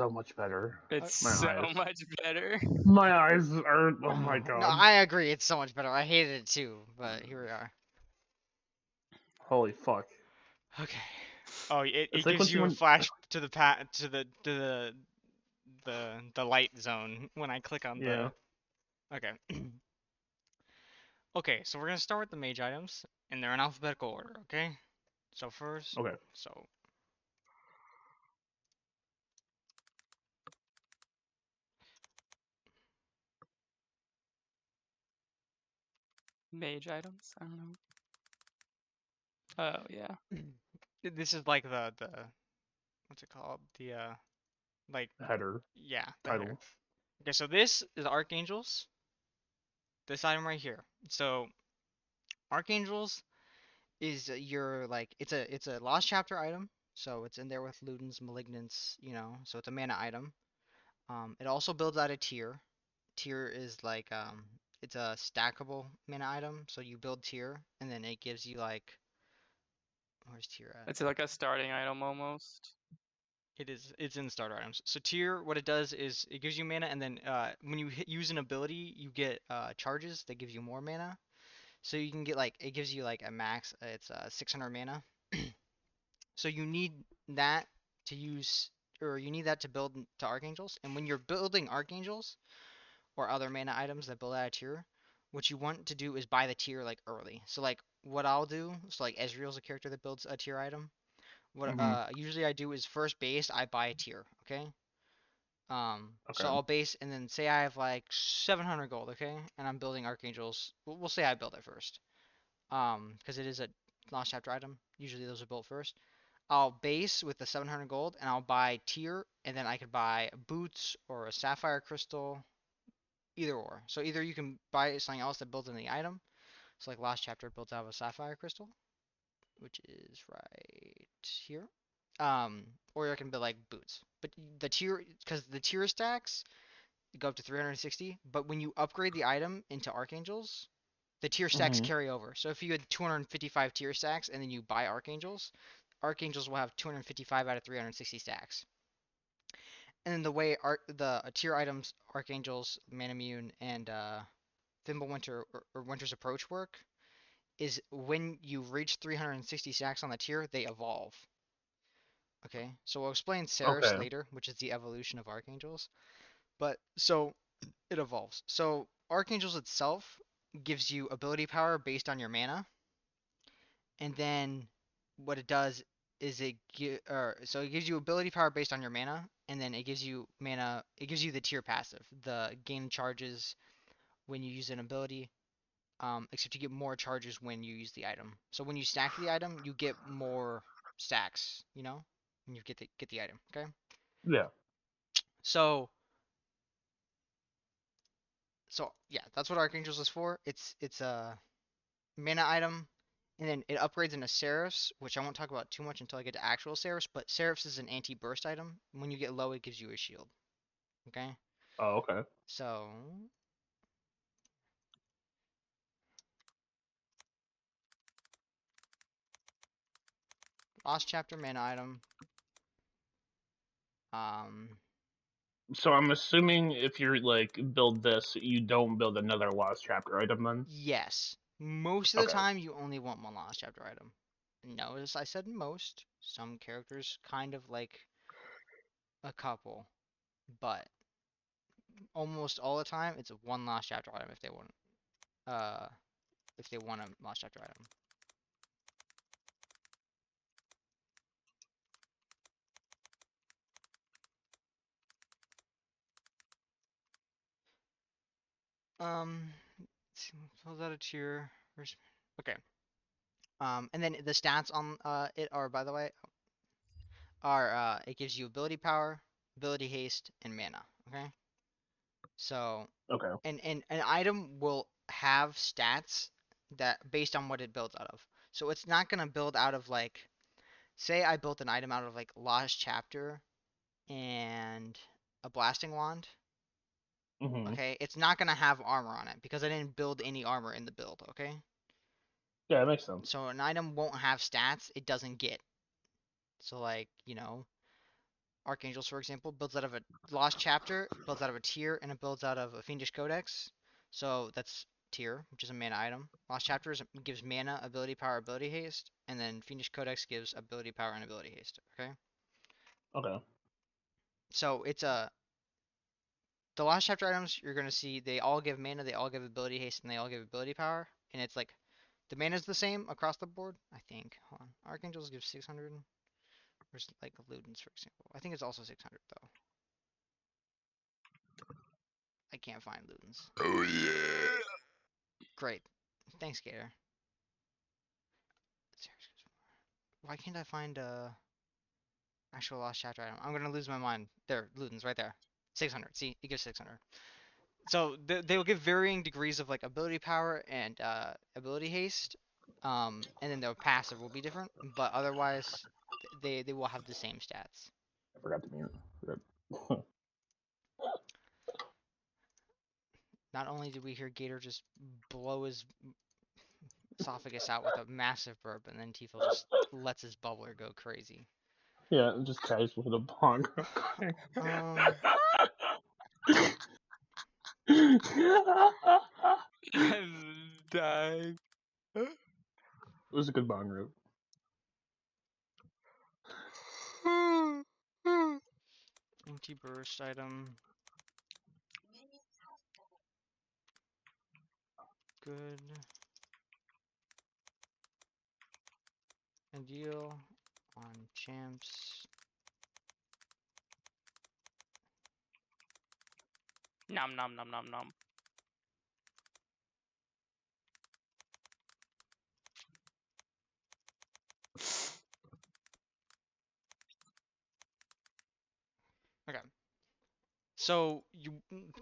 so much better. It's My so eyes. much better. My eyes are. Oh my No, god. I agree. It's so much better. I hated it too, but here we are. Holy fuck. Okay. Oh, it It's like when gives you a someone. flash to the the light zone when I click on Yeah. the. Okay. Okay, so we're gonna start with the mage items, and they're in alphabetical order. Okay. So first, Okay. so Mage items. I don't know. Oh yeah. this is like the what's it called? The like Header. yeah, the header. Title. Okay, so this is archangels. This item right here. So archangels is your like it's a lost chapter item. So it's in there with Luden's Malignance, so it's a mana item. It also builds out a tier. Tier is like it's a stackable mana item. So you build tier and then it gives you like where's tier at? It's like a starting item almost. It's in starter items. So tier, what it does is it gives you mana, and then when you use an ability, you get charges that gives you more mana. So you can get like it gives you like a max. It's 600 mana. So you need that to use, or you need that to build to archangels. And when you're building archangels or other mana items that build out a tier, what you want to do is buy the tier like early. So like what I'll do, so like Ezreal's a character that builds a tier item. What Mm-hmm. usually I do is first base I buy a tier, okay? So Okay. I'll base and then say I have like 700 gold, okay? And I'm building archangels. We'll say I build it first. Because it is a lost chapter item. Usually those are built first. I'll base with the 700 gold and I'll buy tier and then I could buy boots or a sapphire crystal, either or. So either you can buy something else that builds in the item. So like last chapter builds out of a sapphire crystal, which is right here. Or I can build like boots. But the tier, because the tier stacks go up to 360, but when you upgrade the item into archangels, the tier stacks Mm-hmm. carry over. So if you had 255 tier stacks and then you buy archangels, archangels will have 255 out of 360 stacks. And then the way the tier items, archangels, Manamune, and Thimblewinter or Winter's Approach work is when you reach 360 stacks on the tier, they evolve. Okay, so we'll explain Ceres Okay. later, which is the evolution of archangels. But so it evolves. So archangels itself gives you ability power based on your mana, and then what it does is so it gives you ability power based on your mana, and then it gives you mana. It gives you the tier passive, the gain charges when you use an ability. Except you get more charges when you use the item. So when you stack the item, you get more stacks. When you get the item. Okay. Yeah. So yeah, that's what Archangels is for. It's a mana item, and then it upgrades into Seraphs, which I won't talk about too much until I get to actual Seraphs. But Seraphs is an anti-burst item. When you get low, it gives you a shield. Okay. Oh, okay. So Lost Chapter mana item. So I'm assuming if you're like build this, you don't build another lost chapter item then. Yes. Most of the Okay. time, you only want one Lost Chapter item. Notice I said most. Some characters kind of like a couple, but almost all the time, it's one Lost Chapter item uh if they want a Lost Chapter item. Let's see, fills out a tier. Okay. And then the stats on it are, by the way, it gives you ability power, ability haste, and mana. Okay. So, Okay. and an item will have stats that based on what it builds out of. So it's not gonna build out of like, say I built an item out of like Lost Chapter and a Blasting Wand. Mm-hmm. Okay, it's not gonna have armor on it because I didn't build any armor in the build. Okay. Yeah, it makes sense. So an item won't have stats it doesn't get. So like, Archangels, for example, builds out of a Lost Chapter, builds out of a Tier, and it builds out of a Fiendish Codex. So that's Tier, which is a mana item. Lost Chapters gives mana, ability power, ability haste, and then Fiendish Codex gives ability power and ability haste. Okay. Okay. So it's the Lost Chapter items you're gonna see. They all give mana, they all give ability haste, and they all give ability power. And it's like the mana's the same across the board. I think. Hold on. Archangels give 600. Where's like Ludens, for example? I think it's also 600 though. I can't find Ludens. Oh yeah. Great. Thanks, Gator. Why can't I find actual Lost Chapter item? I'm gonna lose my mind. There, Ludens, right there. 600. See, it gives 600. So they will give varying degrees of like ability power and ability haste. And then their passive will be different, but otherwise they will have the same stats. I forgot to mute. Forgot. Not only did we hear Gator just blow his esophagus out with a massive burp, and then Tifo just lets his bubbler go crazy. Yeah, just casual with a bong. Um, Dying. It was a good bong rip. anti-burst item. Good. Ideal on champs. Nom nom nom nom nom. Okay. So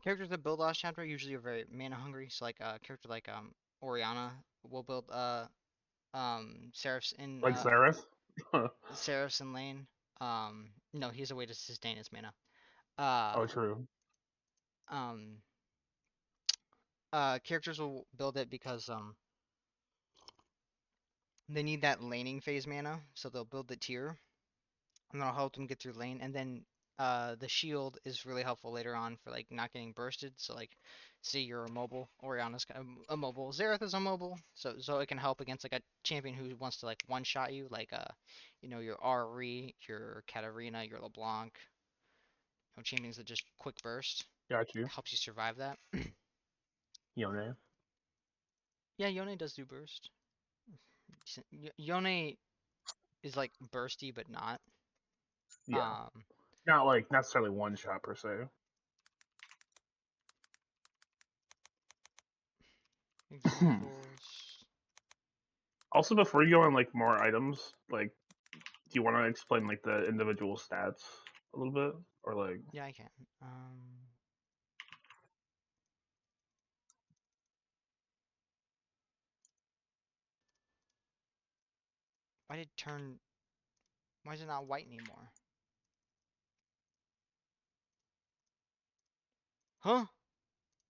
characters that build Lost Chapter usually are very mana hungry. So like a character like Oriana will build Seraphs in Like Zareth? Seraphs in lane. No, he has a way to sustain his mana. Oh, true. Um characters will build it because they need that laning phase mana, so they'll build the tier, and that'll help them get through lane. And then the shield is really helpful later on for like not getting bursted. So like, say you're immobile, Oriana's immobile, Xerath is immobile, so it can help against like a champion who wants to like one shot you, like you know, your Ari, your Katarina, your LeBlanc, you know, champions that just quick burst Got you. helps you survive that. Yone. Yeah, Yone does do burst. Yone is like bursty but not. Yeah. Not like necessarily one shot per se. Examples. Also, before you go on like more items, like, do you want to explain like the individual stats a little bit, or like? Yeah, I can. Why did it turn? Why is it not white anymore? Huh?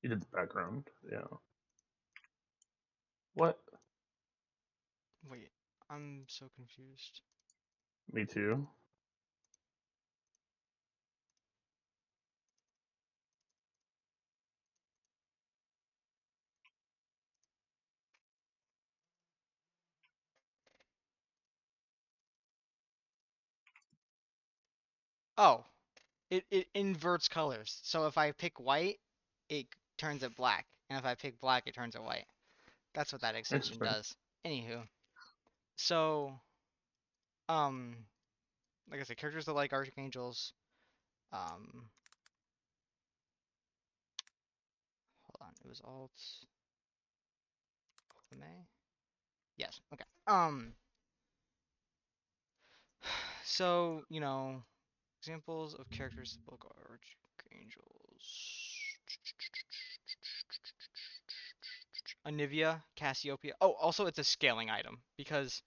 You did the background, yeah. What? Wait, I'm so confused. Me too. Oh, it inverts colors. So if I pick white, it turns it black, and if I pick black, it turns it white. That's what that extension Interesting. does. Anywho, so um, like I said, characters that like archangels. Hold on, it was alt. May. Yes. Okay. So you know, examples of characters that look archangels. Anivia, Cassiopeia. Oh, also it's a scaling item because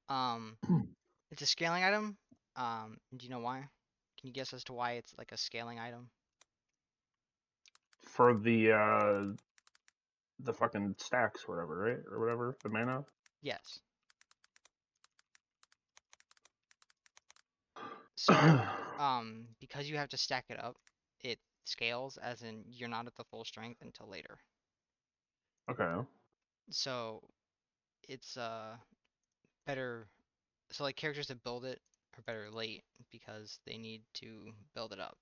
um it's a scaling item. Do you know why? Can you guess as to why it's like a scaling item? For the fucking stacks, or whatever, right, or whatever, the mana. Yes. So, because you have to stack it up, it scales as in you're not at the full strength until later. Okay. So it's better. So like characters that build it are better late because they need to build it up.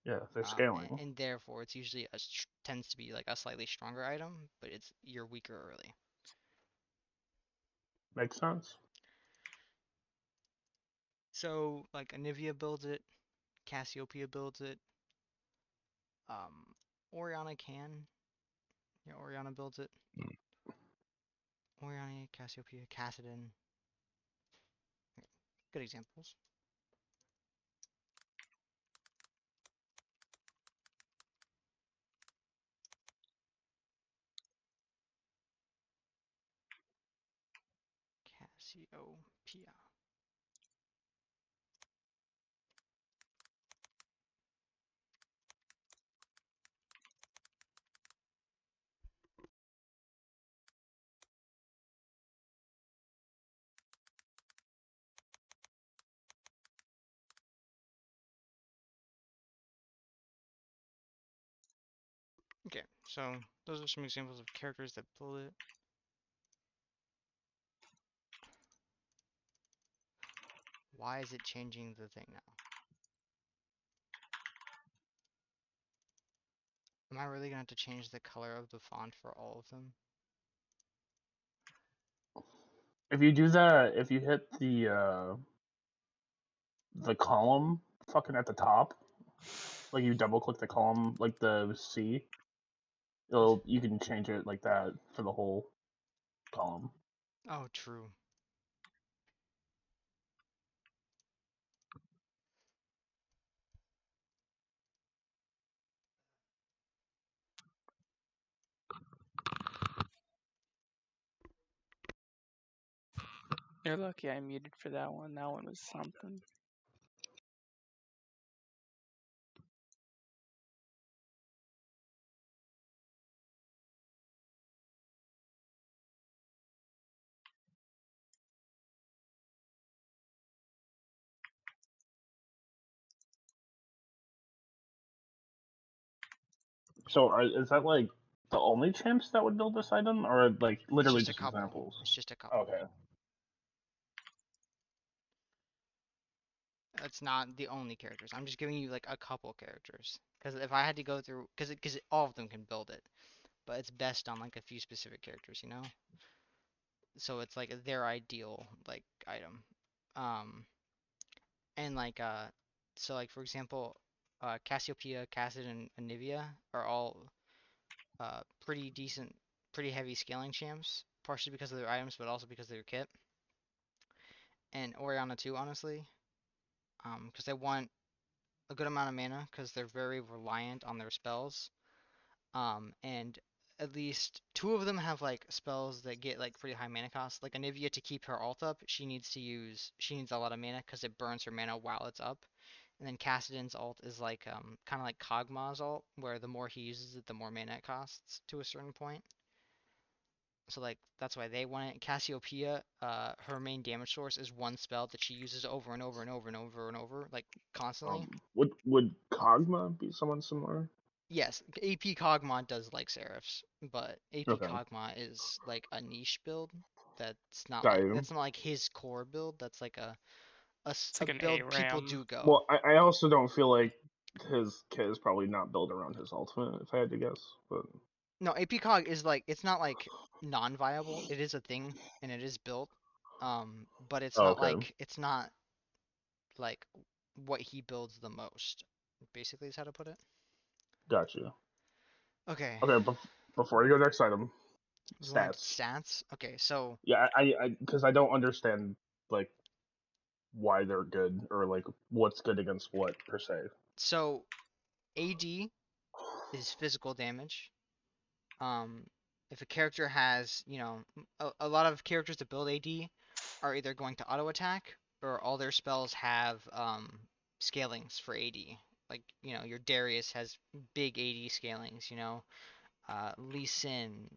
Yeah, they're And, scaling. and therefore it's usually tends to be like a slightly stronger item, but you're weaker early. Makes sense. So like Anivia builds it, Cassiopeia builds it, Oriana can. Yeah, Oriana builds it. Oriana, Cassiopeia, Cassidon. Good examples. Cassiopeia. Okay, so those are some examples of characters that build it. Why is it changing the thing now? Am I really gonna have to change the color of the font for all of them? If you do that, if you hit the column fucking at the top, like you double click the column like the C, you can change it like that for the whole column. Oh, true. You're lucky I muted for that one. That one was something. So is that like the only champs that would build this item, or like It's literally just a just couple. examples? It's just a couple. Okay, It's not the only characters. I'm just giving you like a couple characters. Because if I had to go through, because all of them can build it, but it's best on like a few specific characters, you know? So it's like their ideal like item. Um, and like so like for example, Cassiopeia, Cassid, and Anivia are all pretty decent, pretty heavy scaling champs, partially because of their items, but also because of their kit. And Oriana too, honestly, because they want a good amount of mana because they're very reliant on their spells. And at least two of them have like spells that get like pretty high mana cost. Like Anivia, to keep her ult up, she needs a lot of mana because it burns her mana while it's up. And then Cassidon's ult is like kind of like Kog'Maw's ult, where the more he uses it, the more mana it costs to a certain point. So like that's why they want it. Cassiopeia, her main damage source is one spell that she uses over and over and over and over and over, like constantly. would Kog'Maw be someone similar? Yes, AP Kog'Maw does like Seraphs, but AP Okay, Kog'Maw is like a niche build. got you. That's not like his core build. That's like It's a like an build people ARAM. do go. Well, I also don't feel like his kit is probably not built around his ultimate, if I had to guess. But No, AP Cog is like it's not like non-viable. It is a thing and it is built. But oh, okay, it's not like what he builds the most. Basically, is how to put it. got you. Okay, Okay, before you go next item, you want stats. stats? Okay, so Yeah, because I don't understand like why they're good or like what's good against what per se. so AD is physical damage. Um, if a character has, a lot of characters that build AD are either going to auto attack or all their spells have scalings for AD. Like, your Darius has big AD scalings, Lee Sin,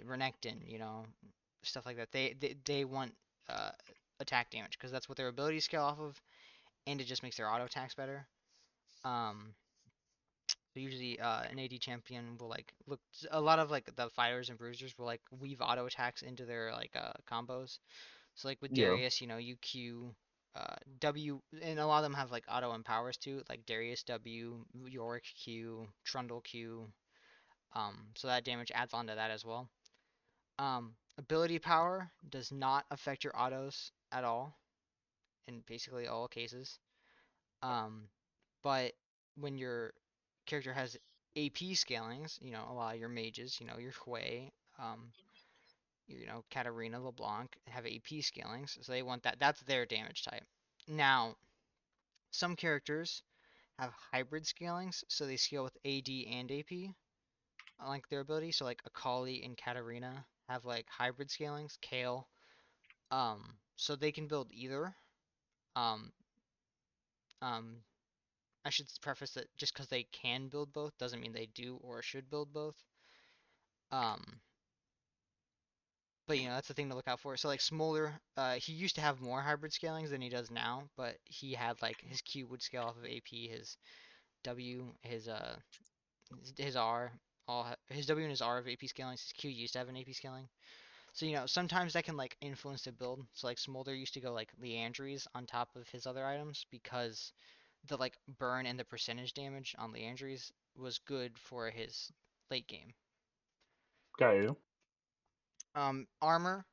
Renekton, stuff like that. They want uh, attack damage because that's what their abilities scale off of, and it just makes their auto attacks better. So usually an AD champion will like look a lot of like the fighters and bruisers will like weave auto attacks into their like combos. So like with Yeah. Darius, you Q W, and a lot of them have like auto empowers too, like Darius W, Yorick Q, Trundle Q. So that damage adds on to that as well. Ability power does not affect your autos at all in basically all cases. Um, but when your character has AP scalings, a lot of your mages, your Hui, um, Katarina, LeBlanc have AP scalings, so they want that. That's their damage type. Now, some characters have hybrid scalings, so they scale with AD and AP, like their ability. So like Akali and Katarina have like hybrid scalings, Kale. So they can build either. Um, um, I should preface that just because they can build both doesn't mean they do or should build both. Um, but that's the thing to look out for. So like Smolder, he used to have more hybrid scalings than he does now, but he had like his Q would scale off of AP, his W, his R, his W and his R of AP scalings. His Q used to have an AP scaling. So sometimes that can like influence the build. So like Smolder used to go like Leandries on top of his other items because the like burn and the percentage damage on Leandries was good for his late game. Got you. Armor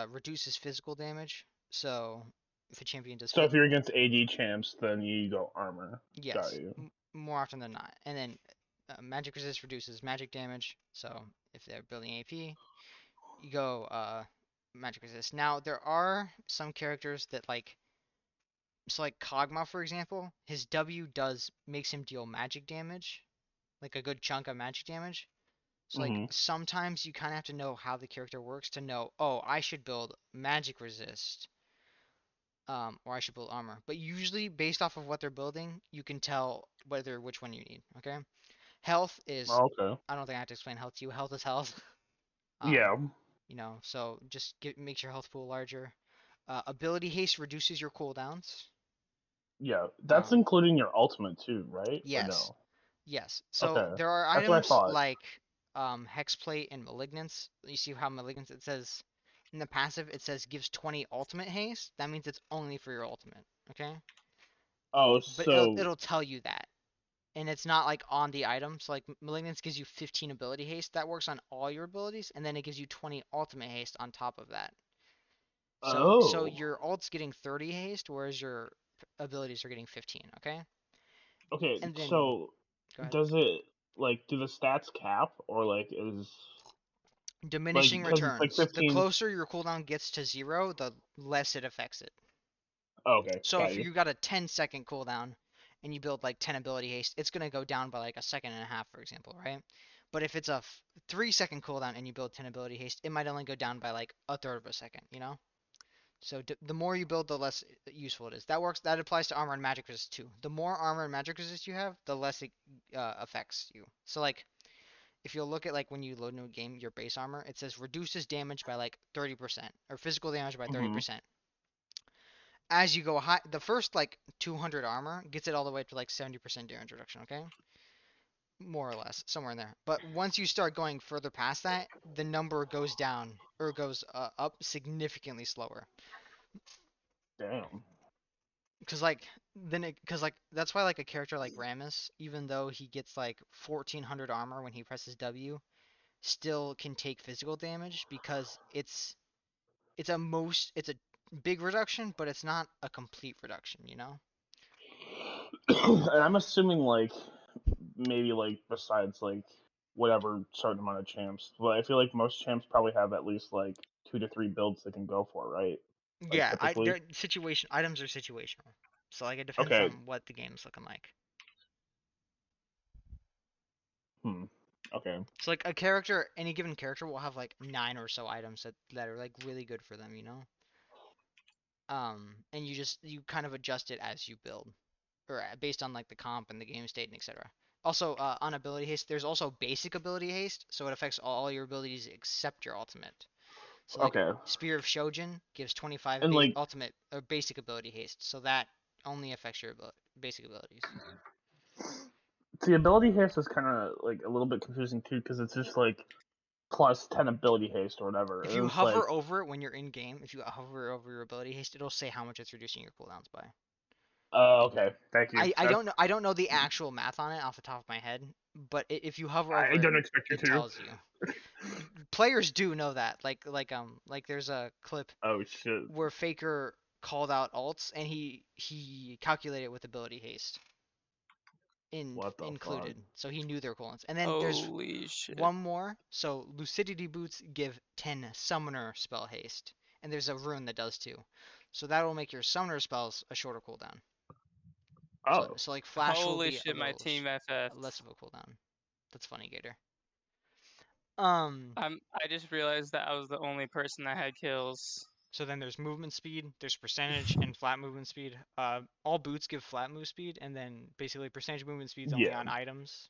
reduces physical damage. So if a champion does So if you're against AD champs, then you go armor. Got yes, you. more often than not. And then magic resist reduces magic damage. So if they're building AP, you go magic resist. Now there are some characters that like so like Kog'Maw for example, his W does makes him deal magic damage, like a good chunk of magic damage. So like Mm-hmm. sometimes you kind of have to know how the character works to know, oh, I should build magic resist, or I should build armor. But usually based off of what they're building, you can tell which one you need. Okay, health is, Okay. I don't think I have to explain health to you. Health is health. Um, Yeah. so just makes your health pool larger. Ability haste reduces your cooldowns. Yeah. That's Um, including your ultimate too, right? Or yes, no? yes. So Okay. there are That's what I items thought. like Hexplate and Malignance. You see how Malignance, it says in the passive, it says gives 20 ultimate haste. That means it's only for your ultimate, okay? Oh, But so it'll tell you that. And it's not like on the item. So like Malignance gives you 15 ability haste. That works on all your abilities, and then it gives you 20 ultimate haste on top of that. So oh. your ult's getting 30 haste, whereas your abilities are getting 15, okay? Okay, And then so go ahead. does it like do the stats cap or like is like Diminishing because it's like returns. The 15? closer your cooldown gets to 0, the less it affects it. Oh, okay, So got if you. you got a 10-second cooldown and you build like 10 ability haste, it's going to go down by like a second and a half, for example, right? But if it's a 3-second cooldown and you build 10 ability haste, it might only go down by like a third of a second. So the more you build, the less useful it is. That applies to armor and magic resist too. The more armor and magic resist you have, the less it affects you. So like if you'll look at like when you load into a game, your base armor, it says reduces damage by like 30% or physical damage by Hmm. 30%. As you go high, the first like 200 armor gets it all the way to like 70% damage reduction, okay? More or less, somewhere in there. But once you start going further past that, the number goes down or goes up significantly slower. Damn. Cause like that's why like a character like Rammus, even though he gets like 1400 armor when he presses W, still can take physical damage because it's a big reduction, but it's not a complete reduction. And I'm assuming like maybe like besides like whatever certain amount of champs, but I feel like most champs probably have at least like 2 to 3 builds they can go for, right? Like Yeah, typically. items are situational. So like it depends Okay. on what the game's looking like. Hmm. Okay. So like any given character will have like 9 or so items that are like really good for them. And you kind of adjust it as you build, or based on like the comp and the game state and etc. Also, on ability haste, there's also basic ability haste, so it affects all your abilities except your ultimate. So like Okay. Spear of Shojin gives 25 And like ultimate or basic ability haste, so that only affects your basic abilities. The ability haste is kind of like a little bit confusing too, because it's just like plus 10 ability haste or whatever. If And you it's like, hover over it when you're in game, if you hover over your ability haste, it'll say how much it's reducing your cooldowns by. okay, thank you. I don't know the actual math on it off the top of my head, but if you hover I over it, don't expect you it to. tells you. Players do know that. Like there's a clip Oh shit. where Faker called out alts and he calculated with ability haste What the fuck? included, so he knew their cooldowns. And then there's Holy shit. one more. So Lucidity Boots give 10 Summoner spell haste, and there's a rune that does too. So that will make your Summoner spells a shorter cooldown. Oh. So like Flash will Holy be a shit, my little team FF. less of a cooldown. That's funny, Gator. I just realized that I was the only person that had kills. So then there's movement speed, there's percentage, and flat movement speed. All boots give flat move speed, and then basically percentage movement speed is only Yeah. on items,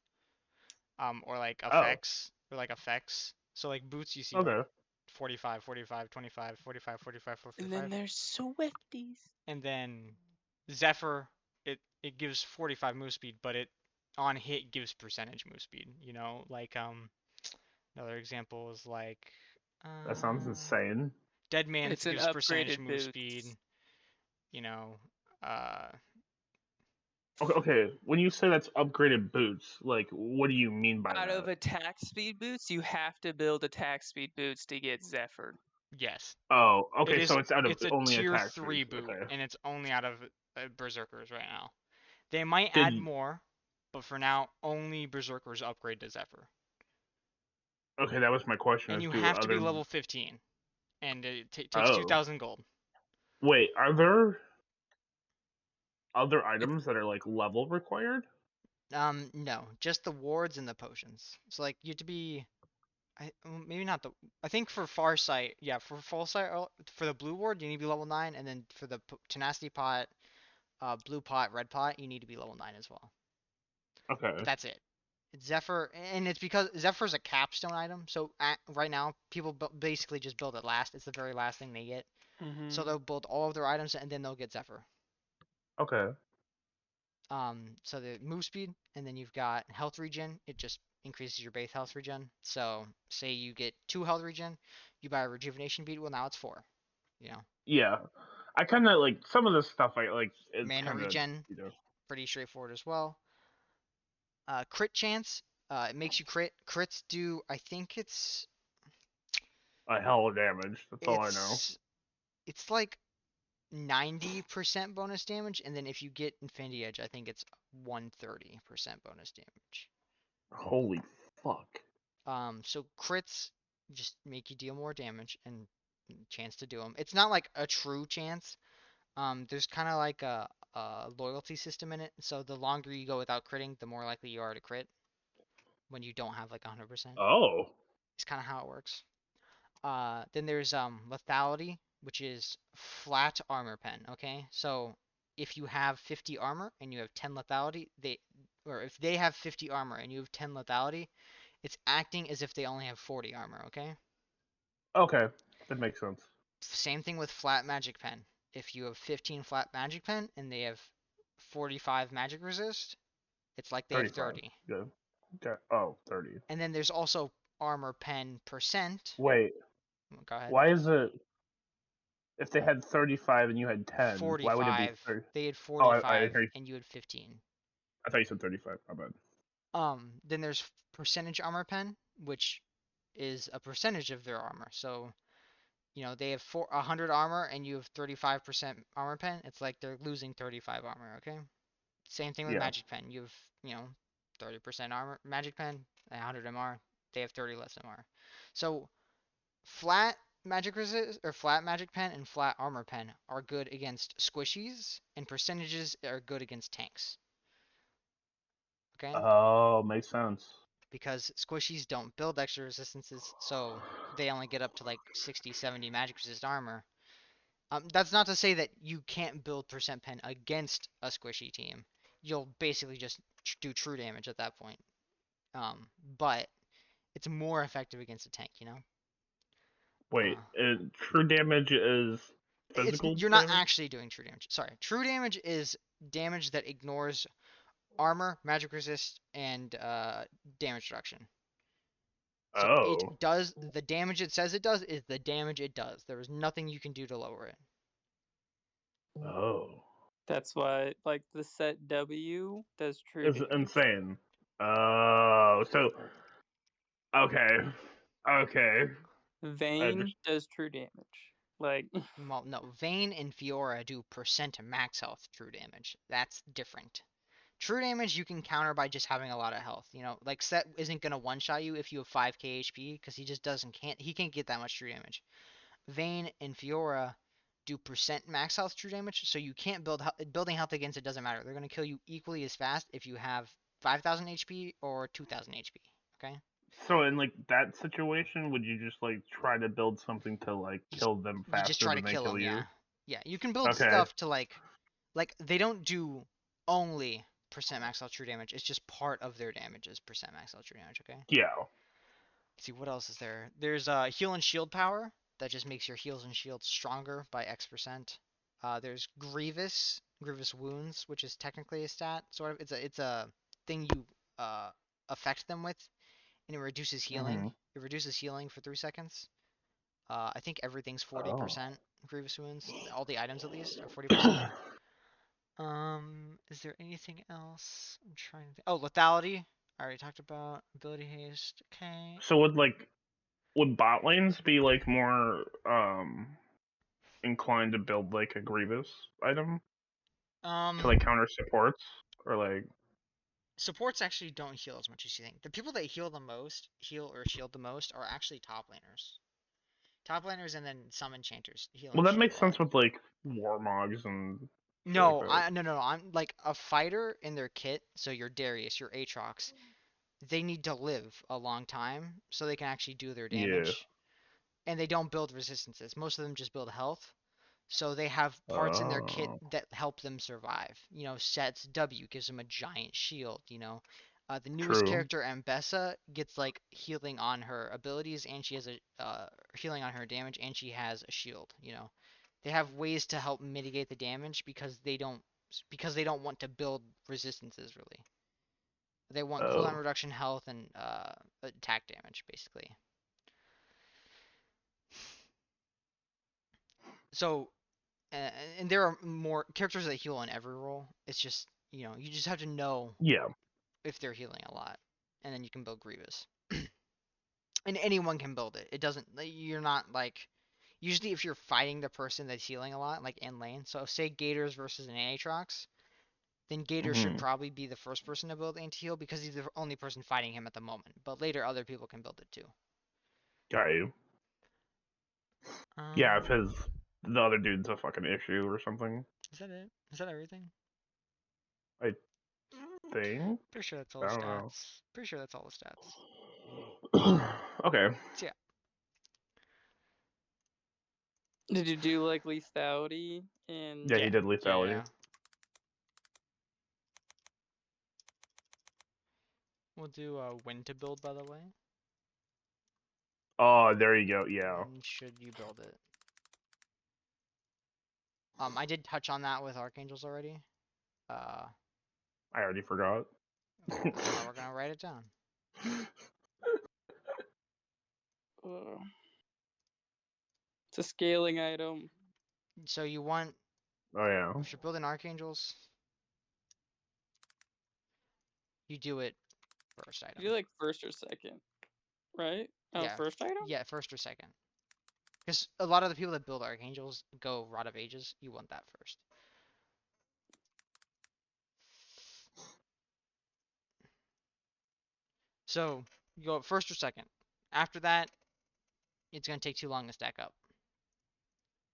or like Oh. effects. So like boots, you see like Okay. 45, 45, 25, 45, 45, And then 45. there's Swifties. And then Zephyr, it gives 45 move speed, but it on hit gives percentage move speed. You know, like another example is like That sounds insane. Dead Man It's an gives percentage upgraded move speed. boots. You know, uh, Okay. When you say that's upgraded boots, like, what do you mean by Out that? of attack speed boots, you have to build attack speed boots to get Zephyr. yes, Oh, okay. So it's out of it's a only tier attack 3 boots. boot, Okay. and it's only out of Berserkers right now. They might add Did more, but for now, only Berserkers upgrade to Zephyr. okay? That was my question. And As you do have to be other. level 15, and it takes Oh. 2,000 gold. Wait. Are there other It's items that are like level required? No, just the wards and the potions. So like you have to be, maybe not the. I think for Farsight, yeah, for Farsight, for the blue ward you need to be level 9, and then for the tenacity pot, blue pot, red pot, you need to be level 9 as well. But Okay. that's it. It's Zephyr, and it's because Zephyr's a capstone item. So right now, people basically just build it last. It's the very last thing they get. So they'll build all of their items, and then they'll get Zephyr. Okay. So the move speed, and then you've got health regen. It just increases your base health regen. So say you get 2 health regen, you buy a rejuvenation bead. Well, now it's 4. You know, Yeah. I kind of like some of this stuff. I like. It's mana kind of regen, pretty straightforward as well. Crit chance, it makes you crit. Crits do, I think a hell of damage. That's all I know. it's like 90% bonus damage, and then if you get Infinity Edge, I think it's 130% bonus damage. Holy fuck. So crits just make you deal more damage and chance to do them. It's not like a true chance. There's kind of like a loyalty system in it. So the longer you go without critting, the more likely you are to crit when you don't have like 100%. Oh. It's kind of how it works. Then there's lethality, which is flat armor pen. Okay, so if you have 50 armor and you have 10 lethality, or if they have 50 armor and you have 10 lethality, it's acting as if they only have 40 armor. Okay. Okay. That makes sense. Same thing with flat magic pen. If you have 15 flat magic pen and they have 45 magic resist, it's like they have 35. 30. Good. Okay. Oh, 30. And then there's also armor pen percent. Wait. Go ahead. Why is it if they had 35 and you had 10, why would it be 45. 30? They had Oh, 45 and you had 15. I thought you said 35. My bad. Then there's percentage armor pen, which is a percentage of their armor. So, you know, they have 100 armor and you have 35% armor pen. It's like they're losing 35 armor, okay? Same thing with Yeah. magic pen. You have, 30% armor magic pen, 100 MR. They have 30 less MR. So, flat magic resist or flat magic pen and flat armor pen are good against squishies, and percentages are good against tanks. Okay? Oh, makes sense. Because squishies don't build extra resistances, so they only get up to like 60, 70 magic resist armor. That's not to say that you can't build percent pen against a squishy team. You'll basically just do true damage at that point. But it's more effective against a tank, you know? Wait, true damage is physical You're not damage? actually doing true damage. Sorry, true damage is damage that ignores armor, magic resist, and damage reduction. So it Oh. does the damage it says it does is the damage it does. There is nothing you can do to lower it. Oh. That's why, like, the set W does true It's damage. insane. Oh, so okay. Okay. Vayne does true damage. Like, Well, no, Vayne and Fiora do percent max health true damage. That's different. True damage you can counter by just having a lot of health. You know, like Set isn't gonna one shot you if you have 5k HP because he just can't get that much true damage. Vayne and Fiora do percent max health true damage, so you can't building health against it doesn't matter. They're gonna kill you equally as fast if you have 5,000 HP or 2,000 HP. Okay. So in like that situation, would you just like try to build something to like kill them You just faster try to than they kill kill them, yeah. you? Yeah, you can build Okay. stuff to like they don't do only percent max out true damage. It's just part of their damage is percent max out true damage, okay? Yeah. Let's see what else is there. There's heal and shield power that just makes your heals and shields stronger by X%. There's Grievous wounds, which is technically a stat, sort of. It's a thing you affect them with, and it reduces healing. Hmm. It reduces healing for 3 seconds. I think everything's Oh. 40% Grievous Wounds. All the items at least are 40%. Is there anything else? I'm trying to think. Oh, lethality. I already talked about ability haste. Okay. So would bot lanes be like more inclined to build like a Grievous item to Um, like counter supports or like Supports actually don't heal as much as you think. The people that heal or shield the most, are actually top laners. Top laners and then some enchanters heal well and that shield makes a sense lot. with like Warmogs and shit like No, that. no. I'm like a fighter in their kit. So your Darius, your Aatrox, they need to live a long time so they can actually do their Yeah. damage. And they don't build resistances. Most of them just build health. So they have parts in their kit Oh. that help them survive. You know, Set's W gives them a giant shield, you know. The newest True. character, Ambessa, gets like healing on her abilities, and she has a healing on her damage, and she has a shield. You know, they have ways to help mitigate the damage because they don't want to build resistances really. They want cooldown Oh. reduction, health, and attack damage basically. So and there are more characters that heal on every role. It's just you just have to know Yeah. if they're healing a lot, and then you can build Grievous. And anyone can build it. It doesn't. You're not like usually if you're fighting the person that's healing a lot, like in lane. So say Gators versus an Aatrox, then Gator should Hmm. probably be the first person to build anti-heal because he's the only person fighting him at the moment. But later other people can build it too. Got you. Yeah, if Um, his the other dude's a fucking issue or something. is that it? Is that everything? I think. Pretty sure that's all I the don't know. stats. Pretty sure that's all the stats. Okay. So yeah. did you do like lethality and Yeah, he Yeah. did Yeah. lethality. Yeah. We'll do when to build, by the way. Oh, there you go. Yeah. When should you build it? I did touch on that with Archangels already. Uh, I already forgot. well, that's why we're gonna write it down. uh, it's a scaling item. So you want, Oh yeah. if you're building Archangels, you do it first You item. do like first or second, right? Oh, Yeah. first item? Yeah, first or second. Because a lot of the people that build Archangels go Rod of Ages. You want that first. So you go first or second. After that, it's gonna take too long to stack up,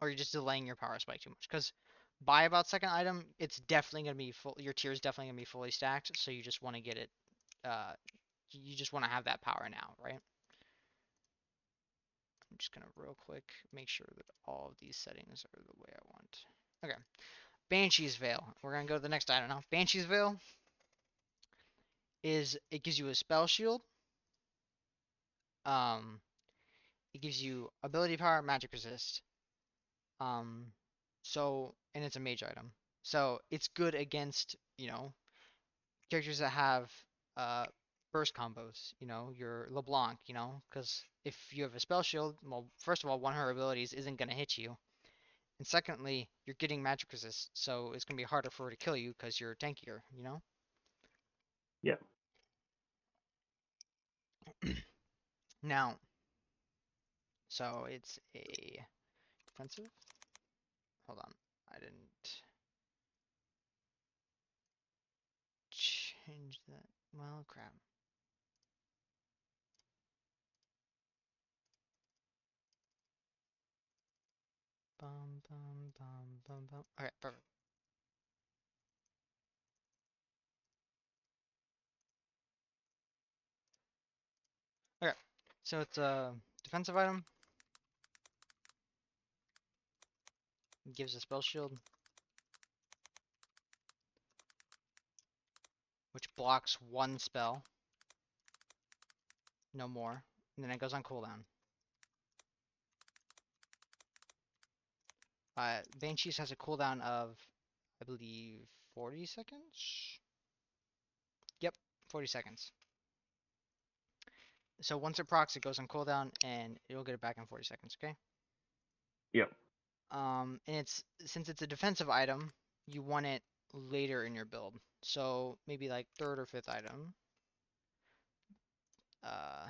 or you're just delaying your power spike too much. Because by about second item, it's definitely gonna be full. Your tier is definitely gonna be fully stacked. So you just want to get it. You just want to have that power now, right? I'm just gonna real quick make sure that all of these settings are the way I want. Okay, Banshee's Veil. We're gonna go to the next item now. Banshee's Veil it gives you a spell shield. Um, it gives you ability power, magic resist. Um, So, and it's a mage item. So it's good against, characters that have uh burst combos, your LeBlanc, because if you have a spell shield, well, first of all, one of her abilities isn't gonna hit you. And secondly, you're getting magic resist, so it's gonna be harder for her to kill you because you're tankier, Yeah. Now, so it's a defensive. Hold on, I didn't change that. Well, crap. Bum bum bum bum bum. Okay, perfect. Okay, so it's a defensive item. It gives a spell shield, which blocks one spell, no more, and then it goes on cooldown. Banshees has a cooldown of, I believe, 40 seconds? Yep, 40 seconds. So once it procs, it goes on cooldown, and you'll get it back in 40 seconds, okay? Yep. And since it's a defensive item, you want it later in your build. So maybe like third or fifth item. Uh,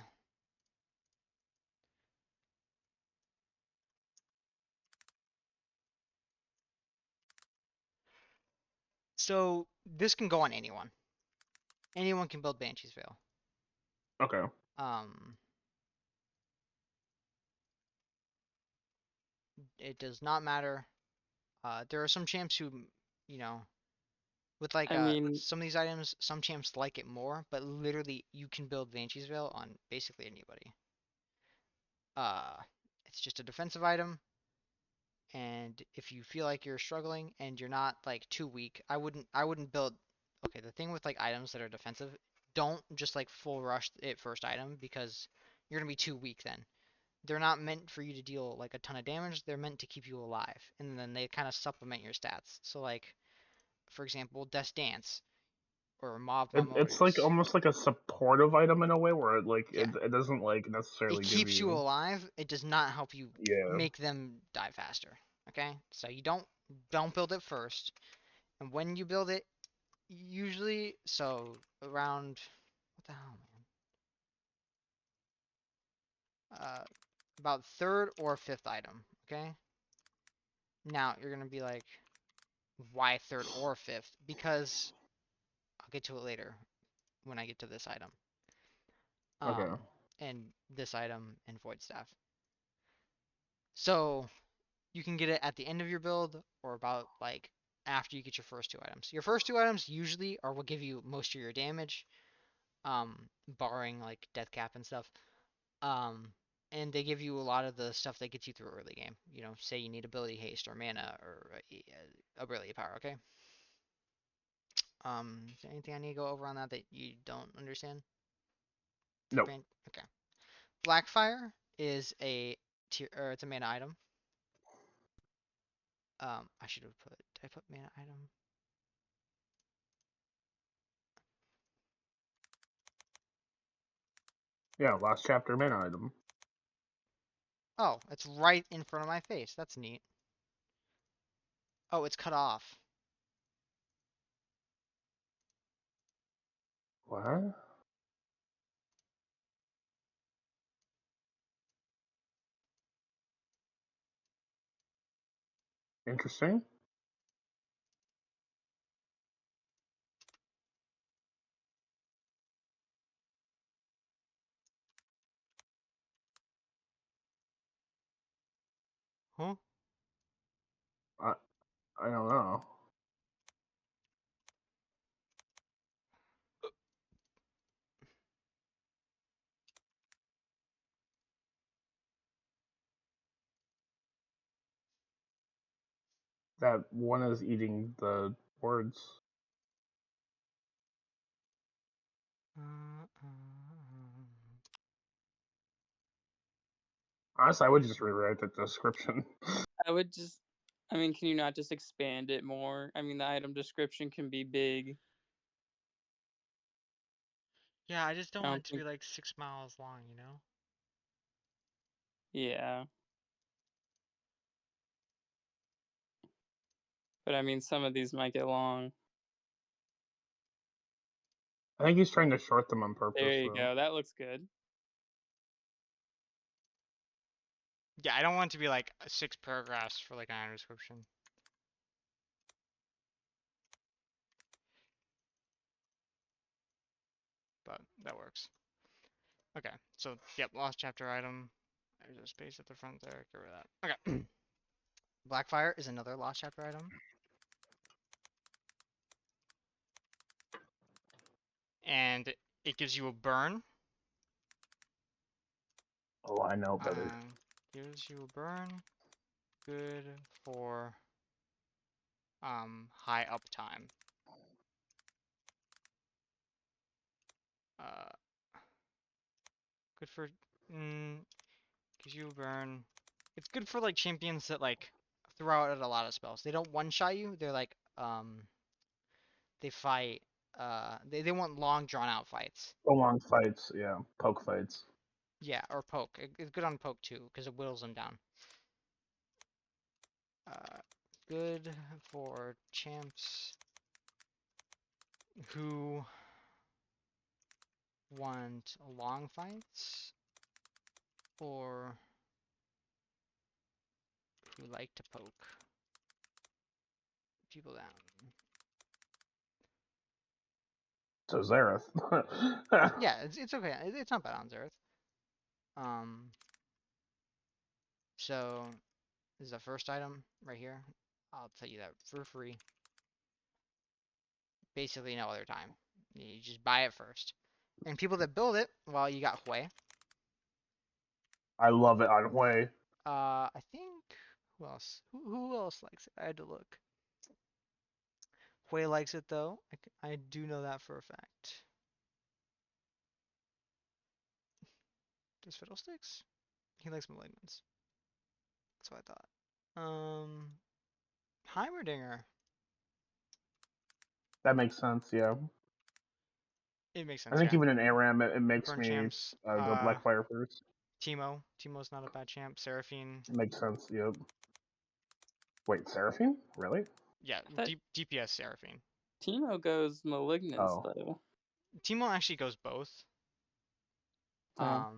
so this can go on anyone. Anyone can build Banshee's Veil. Okay. It does not matter. There are some champs who, you know, with like I mean, some of these items, some champs like it more, but literally you can build Banshee's Veil on basically anybody. Uh, it's just a defensive item, and if you feel like you're struggling and you're not like too weak, I wouldn't build. Okay, the thing with like items that are defensive, don't just like full rush it first item because you're gonna be too weak then. They're not meant for you to deal like a ton of damage. They're meant to keep you alive, and then they kind of supplement your stats. So like, for example, Death's Dance or Mob It's like Mimos. almost like a supportive item in a way where Yeah, it doesn't like it necessarily give keeps you you. alive. It does not help you Yeah. make them die faster. Okay, so you don't build it first, and when you build it, usually so around what the hell, man? About third or fifth item. Okay. Now you're gonna be like, why third or fifth? Because I'll get to it later when I get to this item. Okay. And this item and Void Staff. So you can get it at the end of your build or about like after you get your first two items. Your first two items usually are what give you most of your damage, barring like death cap and stuff. Um, and they give you a lot of the stuff that gets you through early game. Say you need ability haste or mana or ability power. Okay. Is there anything I need to go over on that you don't understand? Nope. Okay. Blackfire is a tier, or it's a mana item. I should have put. Did I put mana item? Yeah. Last chapter mana item. Oh, it's right in front of my face. That's neat. Oh, it's cut off. What? Interesting. Huh? I I don't know. That one is eating the words. Honestly, I would just rewrite the description. I would just I mean, can you not just expand it more? I mean, the item description can be big. Yeah, I just don't I want don't it to be think. like 6 miles long, you know? Yeah. But I mean, some of these might get long. I think he's trying to short them on purpose, There you though. go. That looks good. Yeah, I don't want it to be like 6 paragraphs for like an item description. But that works. Okay, so yep, lost chapter item. There's a space at the front there. Get rid of that. Okay. Blackfire is another lost chapter item. And it gives you a burn. Oh, I know better. Gives you a burn. Good for high uptime. Good for gives you a burn. It's good for like champions that like throw out a lot of spells. They don't one-shot you. They're like they fight they want long drawn out fights. Long fights, yeah. Poke fights. Yeah, or poke. It's good on poke too because it whittles them down. Good for champs who want long fights or who like to poke people down. So Zareth. Yeah, it's okay. It's not bad on Zereth. So this is the first item right here. I'll tell you that for free. Basically no other time. You just buy it first. And people that build it, well, you got Hui. I love it on Hui. I think who else? Who else likes it? I had to look. Hui likes it though. I do know that for a fact. Does Fiddlesticks? He likes Malignants. That's what I thought. Heimerdinger. That makes sense, yeah. It makes I sense, think yeah. even in ARAM, it makes Burn me champs. go Blackfire first. Teemo. Teemo's not a bad champ. Seraphine. Makes sense, yep. Wait, Seraphine? Really? Yeah, I thought DPS Seraphine. Teemo goes Malignance, Oh. though. Teemo actually goes both. Oh.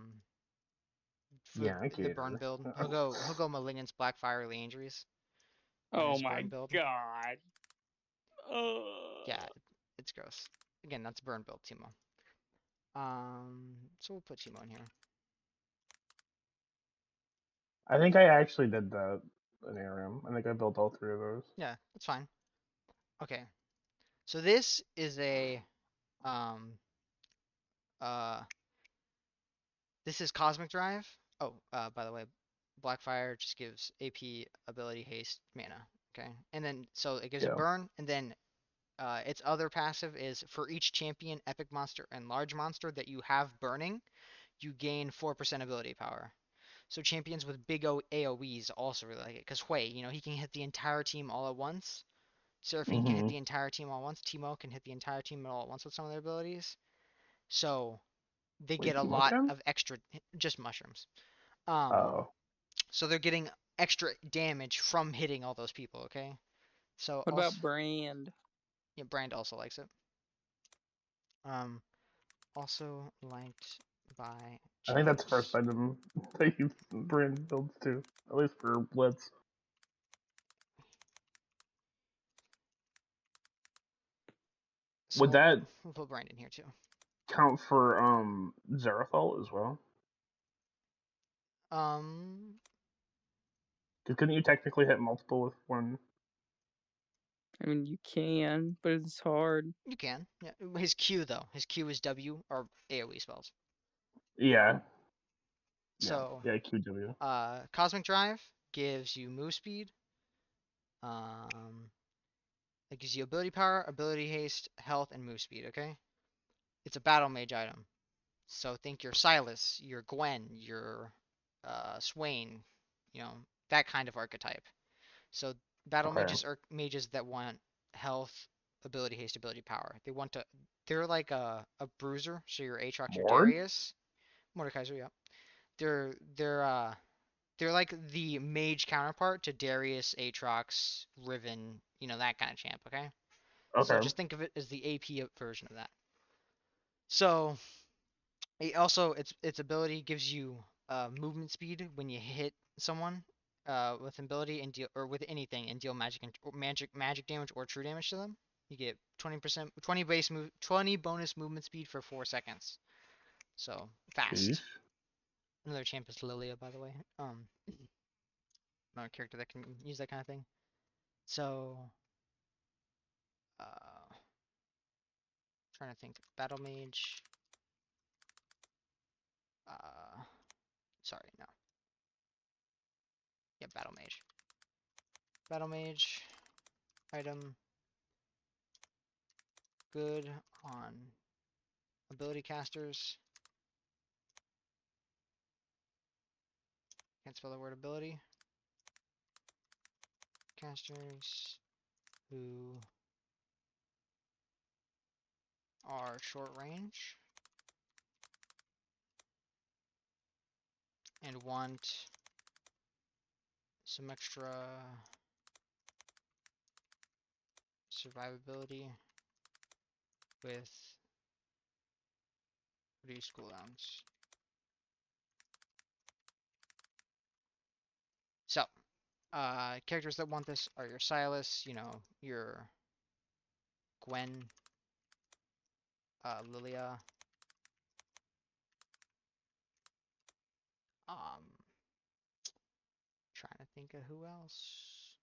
For Yeah, I the get burn it. build, he'll go Malignance, Blackfire, early injuries on Oh his my burn build. god. Yeah, it's gross. Again, that's burn build Teemo. So we'll put Teemo in here. I think I actually did that in ARAM. I think I built all three of those. Yeah, that's fine. Okay, so this is a um this is Cosmic Drive. Oh, by the way, Blackfire just gives AP, ability, haste, mana. Okay, and then so it gives a Yeah. burn, and then its other passive is for each champion, epic monster, and large monster that you have burning, you gain 4% ability power. So champions with big AoEs also really like it, because Hui, he can hit the entire team all at once. Seraphine can hit Mm-hmm. the entire team all at once. Teemo can hit the entire team all at once with some of their abilities. So they Wait, get a Teemo lot can? of extra, just mushrooms. Um, Oh. so they're getting extra damage from hitting all those people. Okay. So What also, about Brand? yeah, Brand also likes it. Also liked by I think that's the champs. first item that you brand builds too. At least for Blitz. So Would that we'll put Brand in here too. count for Zerathol as well? Um, Because couldn't you technically hit multiple with one? I mean, you can, but it's hard. you can. Yeah. His Q though. His Q is W or AoE spells. Yeah. Yeah. So, Yeah, QW. Cosmic Drive gives you move speed. Um, it gives you ability power, ability haste, health, and move speed. Okay. It's a battle mage item. So think your Silas, your Gwen, your Swain, that kind of archetype. So Battle Okay. mages are mages that want health, ability, haste, ability, power. They want to. They're like a bruiser. So your Aatrox, your Mord? Darius, Mordekaiser, yeah. They're like the mage counterpart to Darius, Aatrox, Riven, that kind of champ. Okay. So Okay. just think of it as the AP version of that. So its ability gives you movement speed when you hit someone with ability and deal or with anything and deal magic damage or true damage to them. You get 20%, 20 bonus movement speed for 4 seconds. So Jeez. fast. Another champ is Lilia, by the way. Another character that can use that kind of thing. So, trying to think. Battle Mage. Sorry, no. Yeah, Battle Mage. Battle Mage item. Good on ability casters. Can't spell the word ability. Casters who are short range and want some extra survivability with reduced cooldowns. So, characters that want this are your Silas, your Gwen, Lilia, trying to think of who else.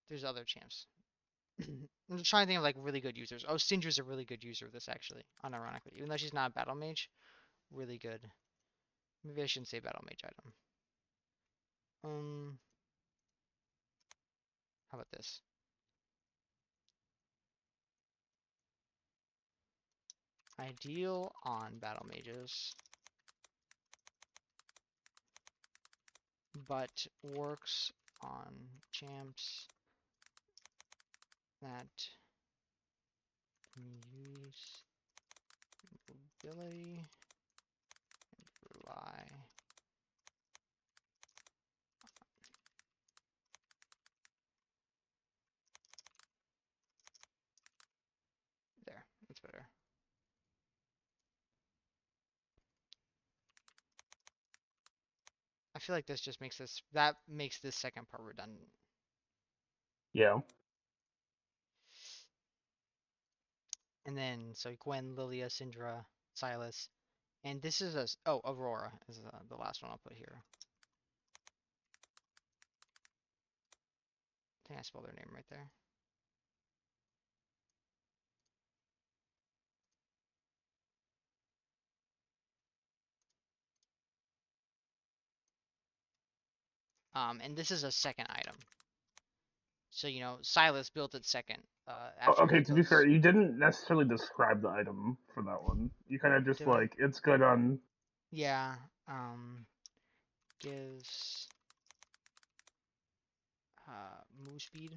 There's other champs. I'm just trying to think of like really good users. Oh, Syndra's a really good user of this actually, unironically. Even though she's not a battle mage, really good. Maybe I shouldn't say battle mage item. How about this? Ideal on battle mages, but works on champs that use mobility and rely. There, that's better. I feel like this just makes this second part redundant. Yeah. And then so Gwen, Lilia, Syndra, Silas, and this is Aurora is the last one I'll put here. I think I spelled their name right there. And this is a second item. So Silas built it second. After Okay, he to be fair, builds. you didn't necessarily describe the item for that one. You kind of just Did I? like, it's good on. Yeah. Gives move speed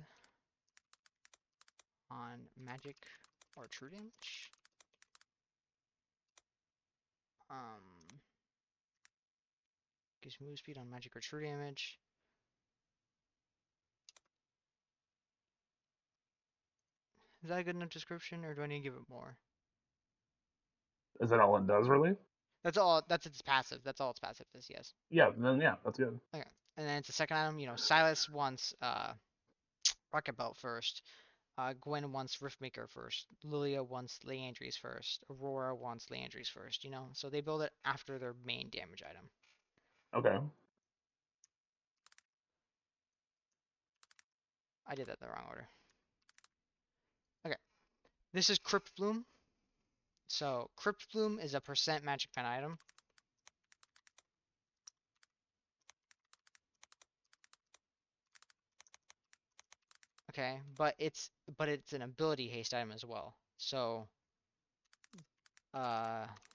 on magic or true damage. Gives move speed on magic or true damage. Is that a good enough description, or do I need to give it more? Is that all it does, really? That's all. That's its passive. That's all its passive is. Yes. Yeah, then yeah, that's good. Okay. And then it's a second item. Silas wants Rocket Belt first. Gwen wants Riftmaker first. Lilia wants Leandries first. Aurora wants Leandries first. So they build it after their main damage item. Okay. I did that in the wrong order. Okay. This is Crypt Bloom. So Crypt Bloom is a percent magic pen item. Okay, but it's an ability haste item as well. So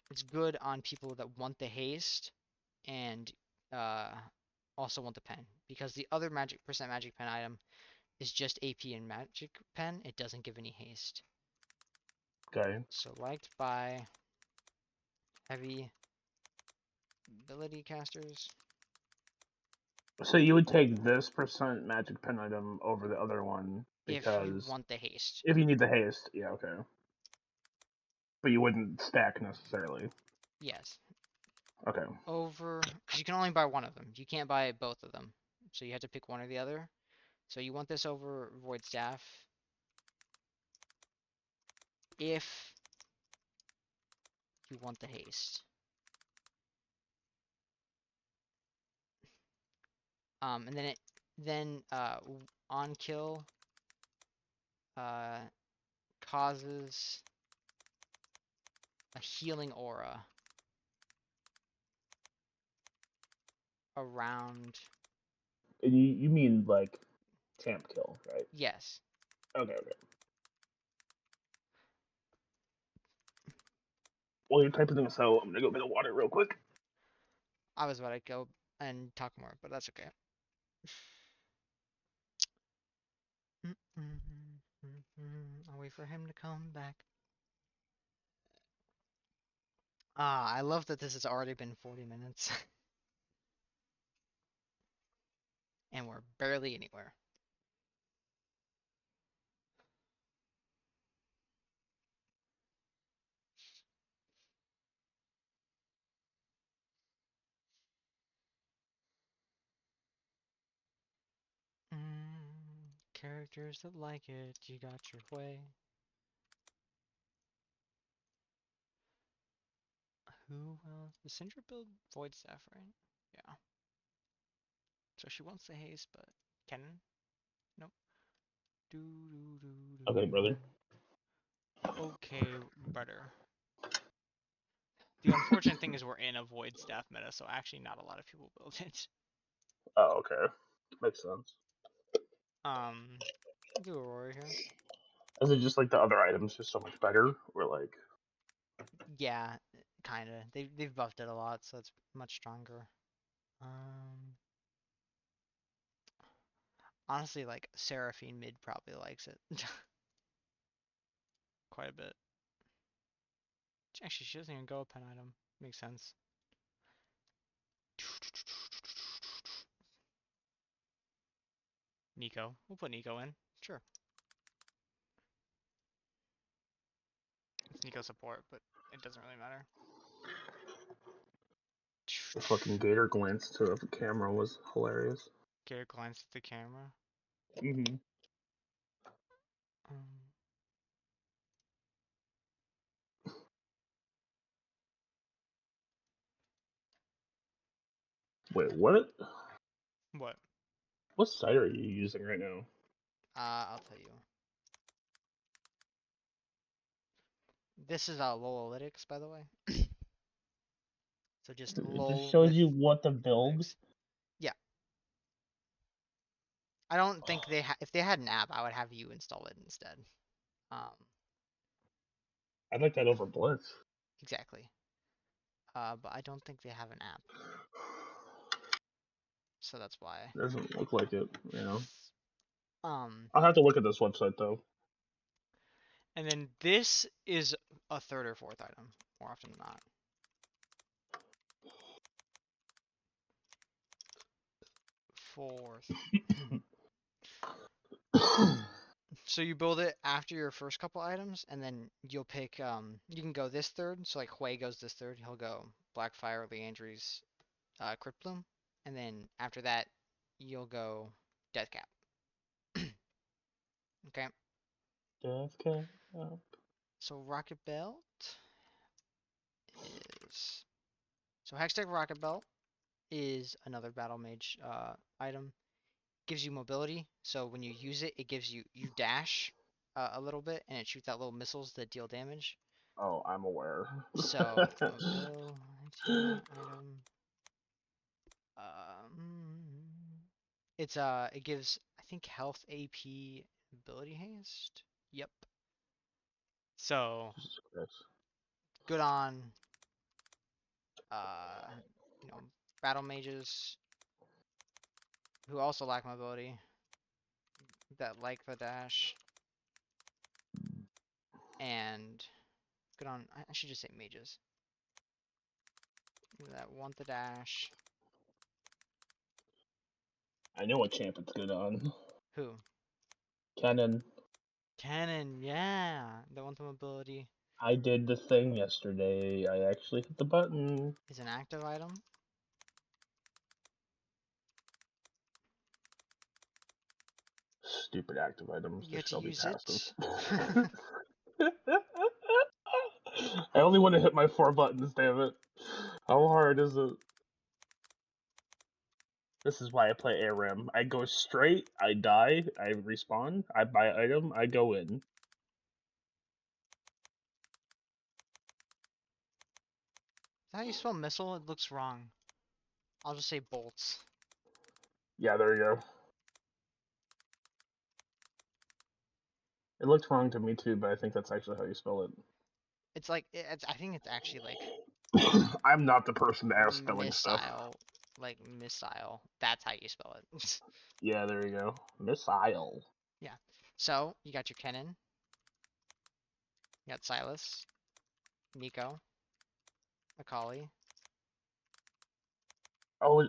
it's good on people that want the haste and also want the pen because the other magic pen item is just AP and magic pen. It doesn't give any haste. Okay. So liked by heavy ability casters. So you would take this percent magic pen item over the other one If you because want the haste. if you need the haste, yeah, okay. But you wouldn't stack necessarily. Yes. Okay. Over, because you can only buy one of them. You can't buy both of them. So you have to pick one or the other. So you want this over Void Staff if you want the haste. And then on kill causes a healing aura around. You mean like champ kill, right? Yes. Okay. While you're typing this out, I'm gonna go get a water real quick. I was about to go and talk more, but that's okay. I'll wait for him to come back. I love that this has already been 40 minutes. And we're barely anywhere. Characters that like it, you got your way. Who else? The Syndra build Void Staff, right? Yeah. So she wants the haste, but Kennen? Nope. Do do do do. Okay, brother. Okay, brother. The unfortunate thing is we're in a Void Staff meta, so actually not a lot of people build it. Oh, okay. Makes sense. Do Aurora here. Is it just like the other items just so much better, or like? Yeah, kinda. They've buffed it a lot, so it's much stronger. Honestly, like Seraphine mid probably likes it quite a bit. Actually, she doesn't even go a pen item. Makes sense. Nico. We'll put Nico in. Sure. It's Nico support, but it doesn't really matter. The fucking gator glance to the camera was hilarious. Gator glanced at the camera. Mm-hmm. Wait, what? What? What site are you using right now? I'll tell you. This is Lolalytics, by the way. So just It just lol shows with you what to build. lytics. Yeah. I don't think they if they had an app, I would have you install it instead. I'd like that over Blitz. Exactly. But I don't think they have an app. So that's why. Doesn't look like it, you know. Um, I'll have to look at this website though. and then this is a third or fourth item, more often than not. Fourth. So you build it after your first couple items, and then you'll pick, you can go this third, so like Hui goes this third, he'll go Blackfire, Leandry's, Crypt Bloom, and then after that, you'll go Deathcap. Okay? Deathcap. So Rocket Belt is... So Hextech Rocket Belt is another Battle Mage item. Gives you mobility, so when you use it, it gives you dash a little bit, and it shoots out little missiles that deal damage. Oh, I'm aware. So mobility item. It gives, I think, health, AP, ability haste. Yep. So good on uh, battle mages. who also lack mobility, that like the dash, and good on. I should just say mages that want the dash. I know what champ it's good on. Who? Cannon. Cannon, yeah, that want the mobility I did the thing yesterday. I actually hit the button. is an active item. Stupid active items. You They get should to all be use passive. it. I only want to hit my 4 buttons, damn it. How hard is it? This is why I play ARAM. I go straight, I die, I respawn, I buy item, I go in. Is that how you spell missile? It looks wrong. I'll just say bolts. Yeah, there you go. It looked wrong to me too, but I think that's actually how you spell it. It's like I think it's actually like I'm not the person to ask spelling stuff. missile. That's how you spell it. Yeah, there you go. Missile. Yeah. So you got your Kennen. You got Silas, Nico, Akali. Oh,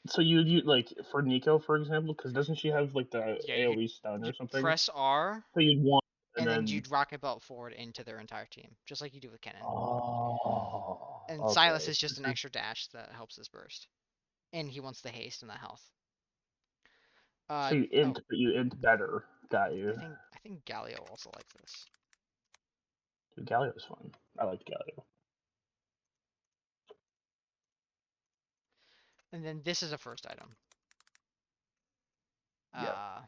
so you like for Nico, for example, because doesn't she have like the Yeah, AoE stun or you'd something? press R So you'd want and and then then. you'd rocket belt forward into their entire team, just like you do with Kennen. Oh, And Silas okay. is just an extra dash that helps this burst, and he wants the haste and the health. So you int, Oh, but you int better. Got I you. think Galio also likes this. Dude, Galio's fun. I like Galio. And then this is a first item. Yeah.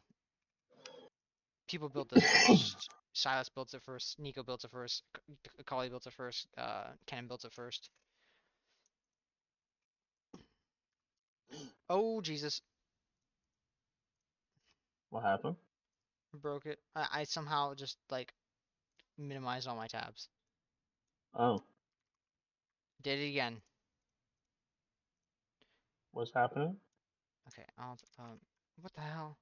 People build this first. Silas builds it first. Nico builds it first. Akali builds it first. Kennen builds it first. Oh Jesus! What happened? Broke it. I somehow just like minimized all my tabs. Oh, Did it again. what's happening? Okay. What the hell?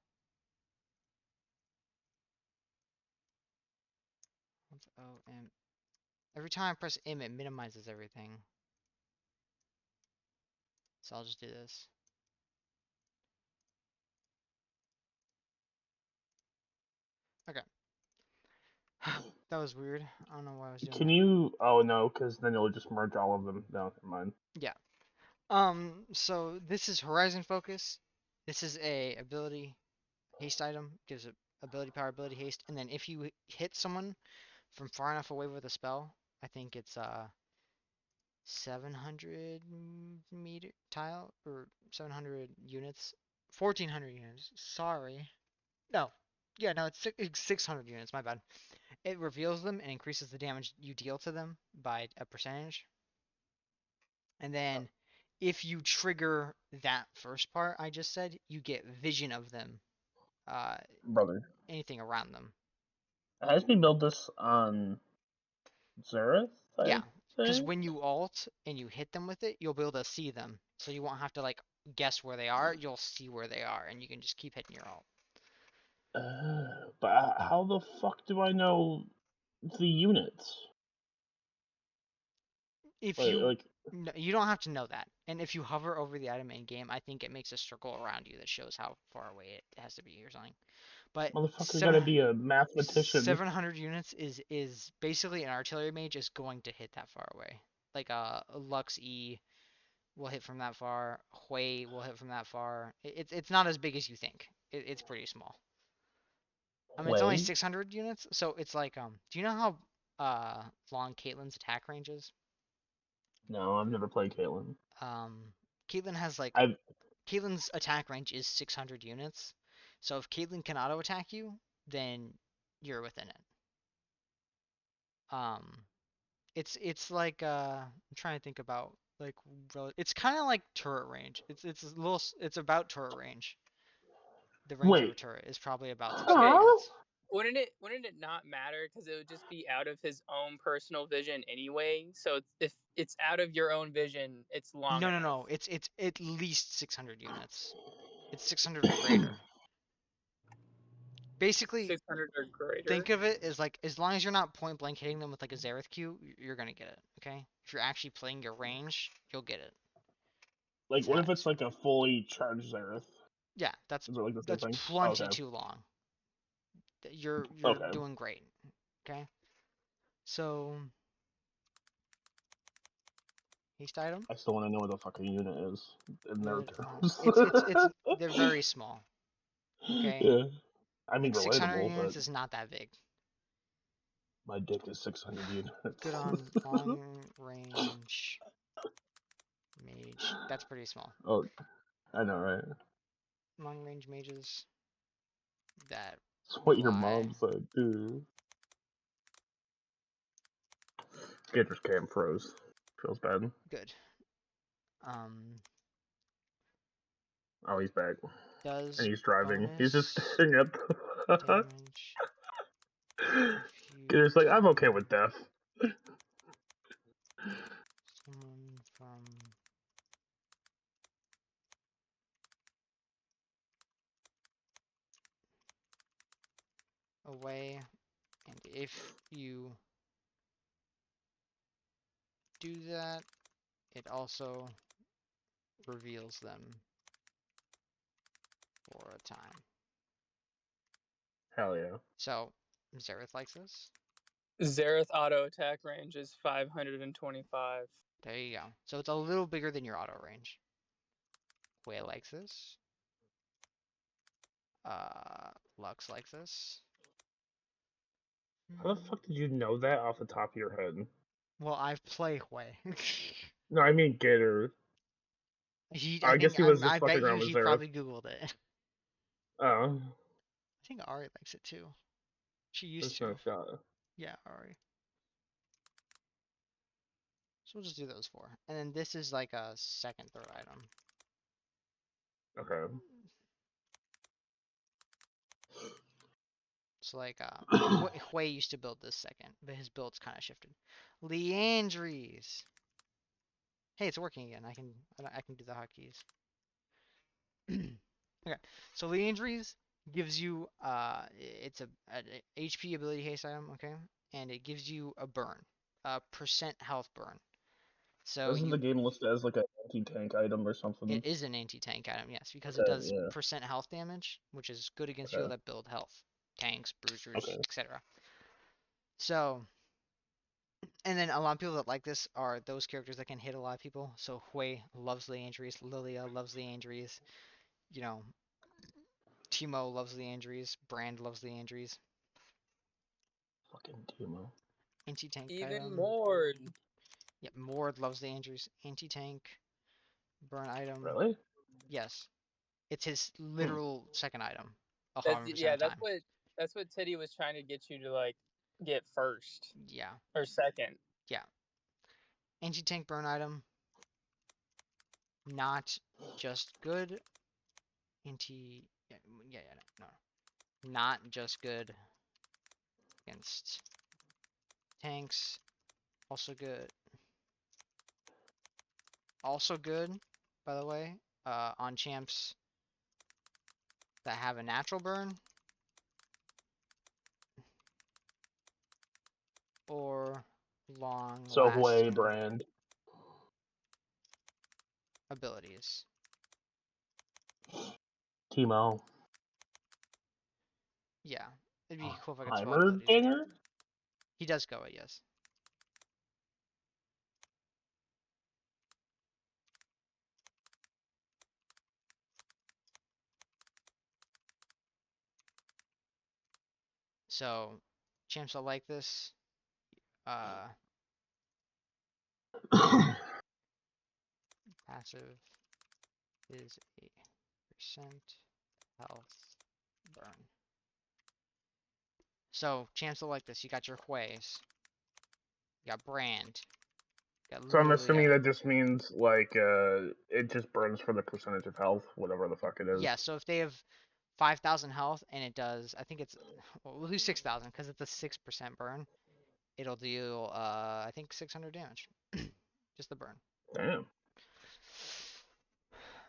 Every time I press M, it minimizes everything. So I'll just do this. Okay. That was weird. I don't know why I was doing Can that. you? Oh no, because then you'll just merge all of them. No, never mind. Yeah. So this is Horizon Focus. This is a ability haste item. Gives a ability power, ability haste, and then if you hit someone from far enough away with a spell, I think it's 700 meter tile or 700 units, 1400 units. Sorry. No. Yeah, no, it's 600 units. My bad. It reveals them and increases the damage you deal to them by a percentage. And then if you trigger that first part I just said, you get vision of them, uh, Brother, anything around them. has me build this on Zereth, Yeah, I'd because say. when you ult and you hit them with it, you'll be able to see them. So you won't have to like guess where they are. You'll see where they are, and you can just keep hitting your ult. But how the fuck do I know the units? If Like, you like no, you don't have to know that. And if you hover over the item in game, I think it makes a circle around you that shows how far away it has to be or something. But motherfucker gotta be a mathematician. 700 units is basically an artillery mage is going to hit that far away. Like a Lux E will hit from that far. Hui will hit from that far. It's not as big as you think. It's pretty small. I mean, it's only Way? 600 units, so it's like Do you know how long Caitlyn's attack range is? No, I've never played Caitlyn. Um, Caitlyn has like I've Caitlyn's attack range is 600 units. So if Caitlyn can auto attack you, then you're within it. Um, it's like I'm trying to think about like it's kind of like turret range. It's about turret range. The range of a wait. turret is probably about 600 Okay, Huh? units. wouldn't it not matter because it would just be out of his own personal vision anyway? So if it's out of your own vision, it's long No, no, enough. no. It's at least 600 units. It's 600 or greater. Basically, 600 or greater. think of it as like as long as you're not point blank hitting them with like a Zareth Q, you're gonna get it. Okay. If you're actually playing your range, you'll get it. Like, what if it's like a fully charged Zareth? Yeah, that's Is it like the same thing? plenty Okay. too long. You're Okay. doing great. Okay. So haste item. I still want to know what the fucking unit is in their Good. terms. It's they're very small. Okay. Yeah. I mean, Like 600 relatable, but units is not that big. my dick is 600 units. Good on long range mage. That's pretty small. Oh, I know, right? Long range mages that It's what your rely. mom said, too. Gator's cam froze. Feels bad. Good. Oh, he's back. Does And he's driving. He's just bonus staring at the... damage if you Gator's like, I'm okay kill with death. someone from away, and if you do that, it also reveals them for a time. Hell yeah. So, Zareth likes this. Zareth auto attack range is 525. There you go. So it's a little bigger than your auto range. Hue likes this. Lux likes this. How the fuck did you know that off the top of your head? Well, I've played Hue. No, I mean Gator. I I guess think he was just I fucking bet you around with he Zareth. probably Googled it. Oh. I think Ari likes it too. She used There's no to. shot. Yeah, Ari. So we'll just do those four. And then this is like a second, third item. Okay. So like Hue used to build this second, but his build's kind of shifted. Leandries. Hey, it's working again. I can do the hotkeys. Okay, so Leandries gives you it's a HP ability haste item, okay, and it gives you a burn, a percent health burn. So Isn't the game listed as like an anti-tank item or something? it is an anti-tank item, yes, because it Okay, does yeah. percent health damage, which is good against Okay. people that build health, tanks, bruisers, Okay. etc. So, and then a lot of people that like this are those characters that can hit a lot of people. So Hue loves Leandries, Lilia loves Leandries, you know, Timo loves Leandries, Brand loves Leandries. Fucking Timo. Anti-tank Even item. more. Yep, Mord loves the Andrews. Anti-tank. Burn item. Really? Yes. It's his literal second item. That's 100% of yeah. the time. That's what Teddy was trying to get you to like get first Yeah. or second. Yeah. Anti-tank burn item. Not just good. Yeah, no. Not just good against tanks. Also good. Also good, by the way, on champs that have a natural burn or long So Hue lasting brand. abilities. Timo. Yeah, it'd be cool if I could spell Heimer abilities. Ganger? He does go it, yes. So, champs that like this, passive is a percent health burn. So, champs that like this, you got your Hueys, you got Brand, you got So I'm assuming Lilia. that just means like it just burns for the percentage of health, whatever the fuck it is. Yeah, so if they have 5,000 health and it does, I think it's, well, we'll do 6,000 because it's a 6% burn. It'll do, I think 600 damage. Just the burn. Damn.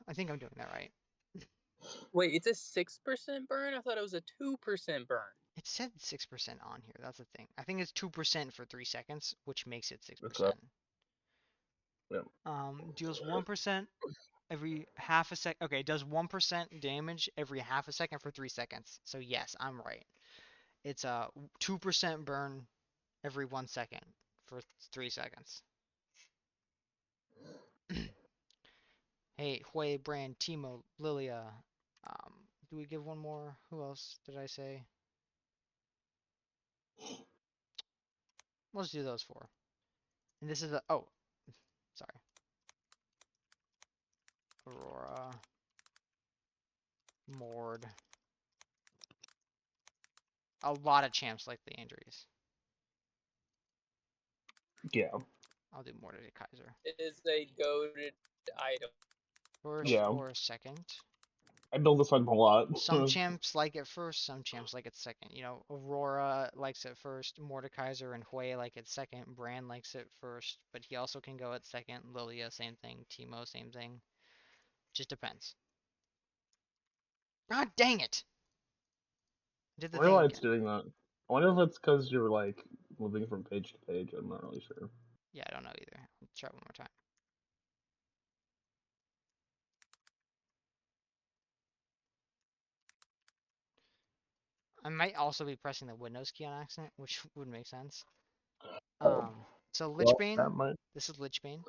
I think I'm doing that right. Wait, it's a 6% burn? I thought it was a 2% burn. It said 6% on here. That's the thing. I think it's 2% for 3 seconds, which makes it That's up. 6%. Yeah. Deals 1% every half a sec. Okay, it does 1% damage every half a second for 3 seconds. So yes, I'm right. It's a 2% burn every 1 second for 3 seconds. Hey, Hui, Brand, Timo, Lilia. Do we give one more? Who else did I say? Let's do those 4. And this is a sorry. Aurora, Mord. A lot of champs like the injuries. Yeah. I'll do Mordekaiser. It is a goaded item. First Yeah. or second. I build this item a lot. Some champs like it first, some champs like it second. You know, Aurora likes it first, Mordekaiser and Hui like it second, Bran likes it first, but he also can go at second. Lilia, same thing. Timo, same thing. Just depends. God dang it! Did the I don't know thing why it's again. doing that. I wonder if it's because you're like moving from page to page. I'm not really sure. Yeah, I don't know either. Let's try one more time. I might also be pressing the Windows key on accident, which would make sense. So Well, that Lichbane, might. this is Lichbane.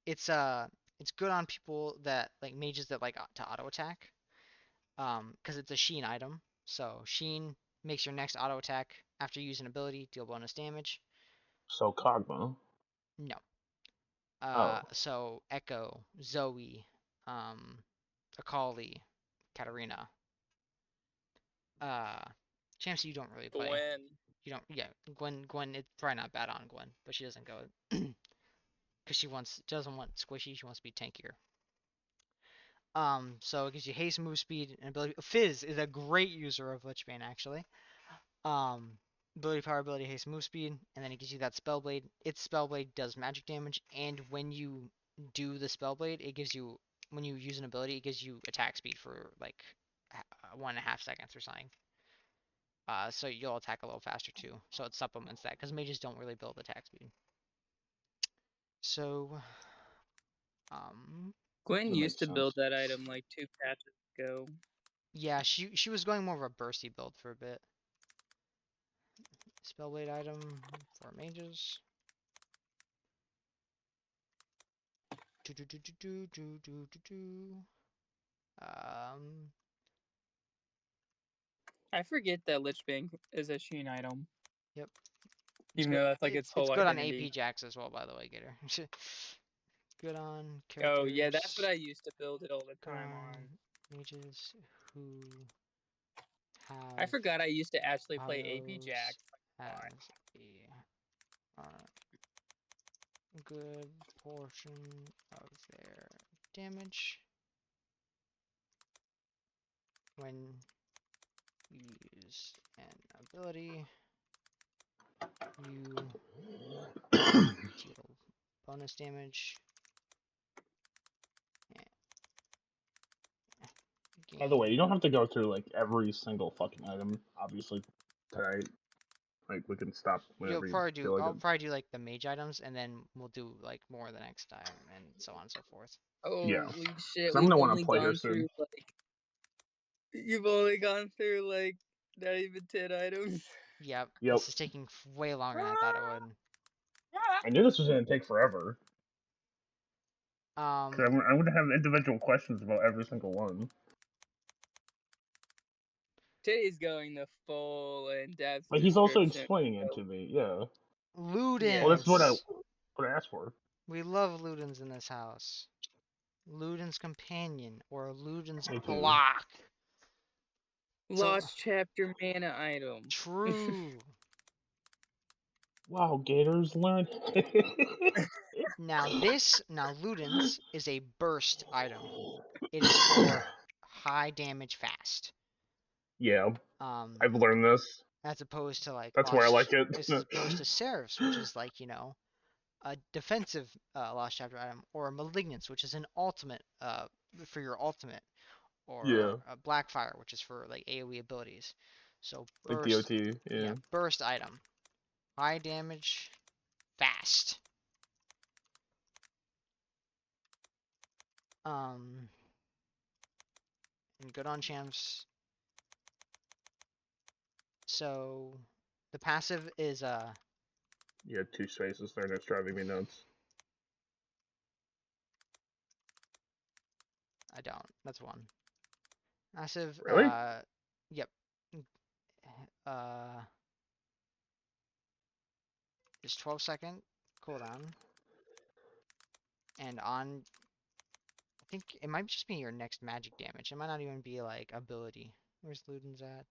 It's good on people that like mages that like to auto attack. Because it's a Sheen item. So Sheen makes your next auto attack after you use an ability deal bonus damage. So Kog'Maw. No. Oh. So Echo, Zoe, Akali, Katarina. Champs you don't really play. Gwen. You don't. Yeah, Gwen. It's probably not bad on Gwen, but she doesn't go because she doesn't want squishy. She wants to be tankier. So it gives you haste, move speed, and ability. Fizz is a great user of Lichbane actually. Ability, power, ability, haste, move speed, and then it gives you that Spellblade. Its Spellblade does magic damage, and when you do the Spellblade, it gives you, when you use an ability, it gives you attack speed for like 1.5 seconds or something. So you'll attack a little faster too. So it supplements that, because mages don't really build attack speed. So, Gwen That used makes to build sense. that item like 2 patches ago. yeah, she was going more of a bursty build for a bit. Spellblade item for mages. Do do do do do do do do do. I forget that Lichbane is a Sheen item. Yep. Even though that's like its It's whole good on identity. AP jacks as well, by the way, Gator. Good on Oh yeah, that's what characters. I used to build it all the Good time on on. mages who I have forgot I used to actually play AP autos Jax. as a good portion of their damage when you use an ability. You deal bonus damage. By the way, you don't have to go through like every single fucking item, obviously, tonight. Like we can stop whenever you feel like I'll it. probably do like the mage items, and then we'll do like more the next time, and so on and so forth. Yeah, Holy shit, because I'm we've gonna want only to play here gone soon. through like you've only gone through like not even 10 items. Yep. Yep. This is taking way longer than I thought it would. I knew this was gonna take forever. Um, Cause I'm gonna have individual questions about every single one. Today's going the full in-depth But he's also description. explaining it to me. Yeah. Yeah. Well, that's Ludens. what I asked for. We love Ludens in this house. Ludens companion or Ludens Me too. block. So Lost chapter mana item. true. Wow, Gators learn. Now Ludens is a burst item. It is for high damage fast. Yeah, Um, I've learned this. as opposed to like That's why I like it. as opposed to Seraphs, which is like, you know, a defensive lost chapter item, or Malignance, which is an ultimate for your ultimate, or Yeah. Blackfire, which is for like AoE abilities. So Like burst, DOT. Yeah. burst item, high damage, fast. And good on champs. So the passive is You had 2 spaces there, and it's driving me nuts. I don't. That's one. Massive. Really? Yep. Uh, is 12-second cooldown, and on. I think it might just be your next magic damage. It might not even be like ability. Where's Luden's at?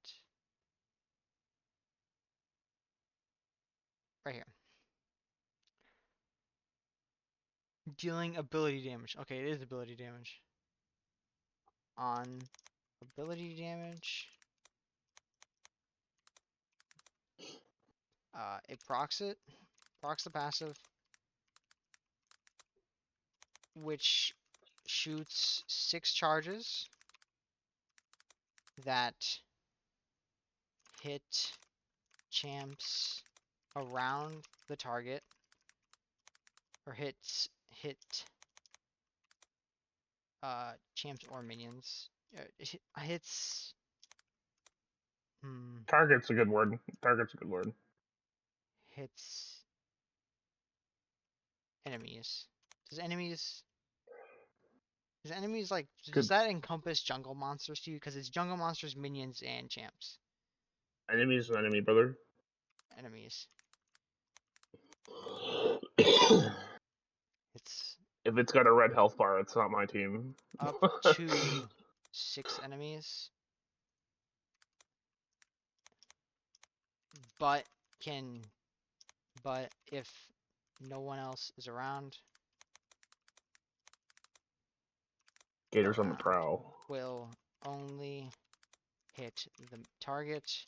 Right here. Dealing ability damage. Okay, it is ability damage. On ability damage, it procs the passive, which shoots 6 charges that hit champs around the target, or hit champs or minions. Hits. Target's a good word. Target's a good word. Hits enemies. Does enemies like does Good. that encompass jungle monsters to you? Because it's jungle monsters, minions, and champs. Enemy's an enemy, brother. Enemies. It's If it's got a red health bar, it's not my team. up to 6 enemies, but if no one else is around, Gators on the prowl. will only hit the target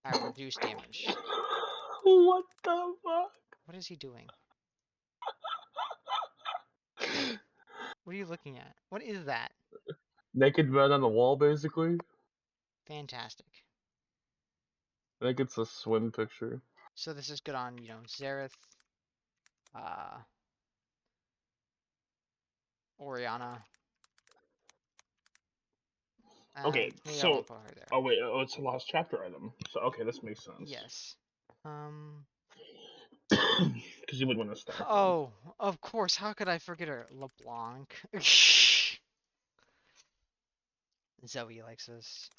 at reduced damage. What the fuck? What is he doing? What are you looking at? What is that? Naked men on the wall, basically. Fantastic. I think it's a swim picture. So this is good on, Xerath, Oriana. Okay, Maybe I so won't put her there. oh wait, oh it's a lost chapter item. So okay, this makes sense. Yes. Because you would want to stack them. Oh, of course. How could I forget her? LeBlanc. Zoe likes this.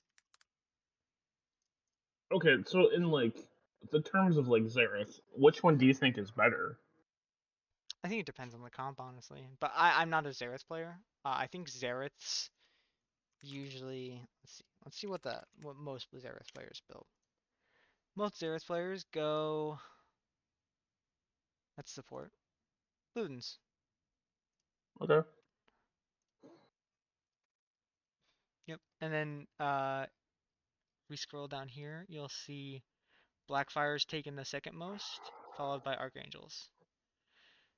Okay, so in like the terms of like Xerath, which one do you think is better? I think it depends on the comp, honestly. But I'm not a Xerath player. I think Xeraths usually. Let's see what most Xerath players build. Most Xerath players go. Let's support Ludens. Okay. Yep. And then we scroll down here, you'll see Blackfire's taken the second most, followed by Archangels.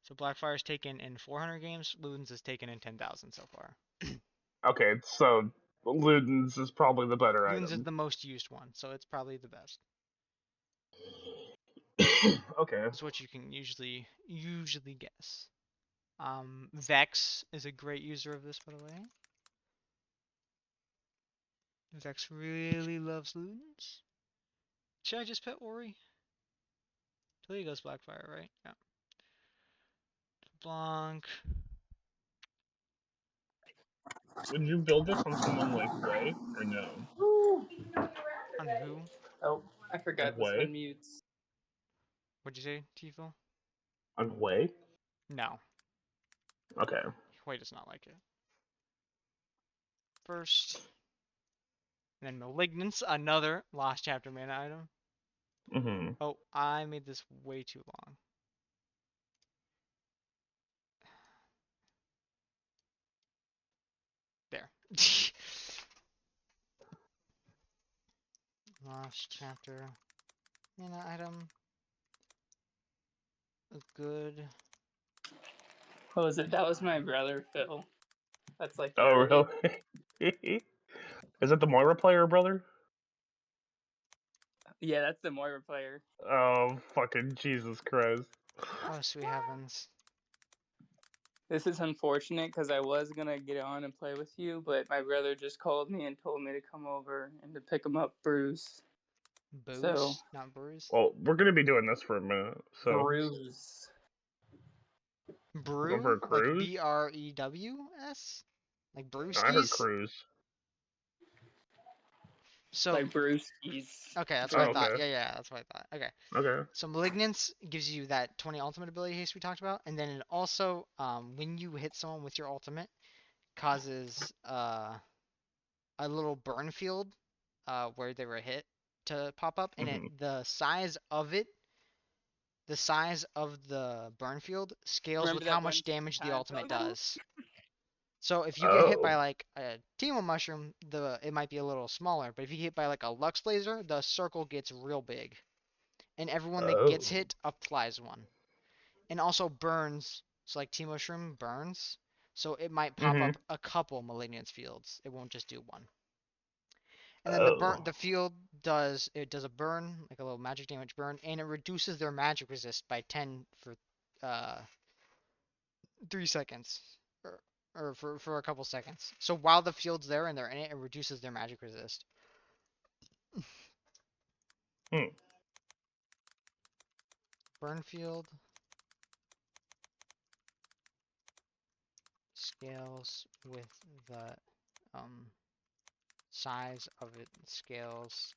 So Blackfire's taken in 400 games, Ludens is taken in 10,000 so far. Okay, so Luden's is probably the better Ludens is item. the most used one, so it's probably the best. Okay. That's what you can usually guess. Vex is a great user of this, by the way. Vex really loves Ludens. Should I just pet Ori? Till he goes Blackfire, right? Yeah. Blanc. Would you build this on someone like Way or no? On who? Oh, I forgot this Way? one mutes. What'd you say, Tifo? On Way? No. Okay. Way does not like it. First. And then Malignance, another Lost Chapter mana item. Mm-hmm. Oh, I made this way too long. There. Lost Chapter mana item. A good. What was it? That was my brother, Phil. That's like Oh, early. really? Is that the Moira player, brother? Yeah, that's the Moira player. Oh, fucking Jesus Christ. Oh, sweet heavens. This is unfortunate because I was gonna get on and play with you, but my brother just called me and told me to come over and to pick him up, Bruce. So Booze, not bruise. Well, we're gonna be doing this for a minute, so Bruce, we're going for Brew, a like cruise. BREWS, like I heard brewskis. cruise. So like Brewskis. okay, that's what I Oh, thought. okay. Yeah, that's what I thought. Okay, Okay. so Malignance gives you that 20 ultimate ability haste we talked about, and then it also, when you hit someone with your ultimate, causes a little burn field, where they were hit to pop up, and Hmm. the size of it, the size of the burn field scales with Remember how that one much damage the time? ultimate does. So if you get hit by Oh. like a Teemo Mushroom, it might be a little smaller, but if you get hit by like a Lux Laser, the circle gets real big, and everyone that gets Oh. hit applies one. And also burns, so like Teemo Mushroom burns, so it might pop Hmm. up a couple Malignance fields. It won't just do one. And then Oh. the field does a burn, like a little magic damage burn, and it reduces their magic resist by 10 for uh 3 seconds. Or for a couple seconds. So while the field's there and they're in it, it reduces their magic resist. Hmm. Burn field scales with the um size of it scales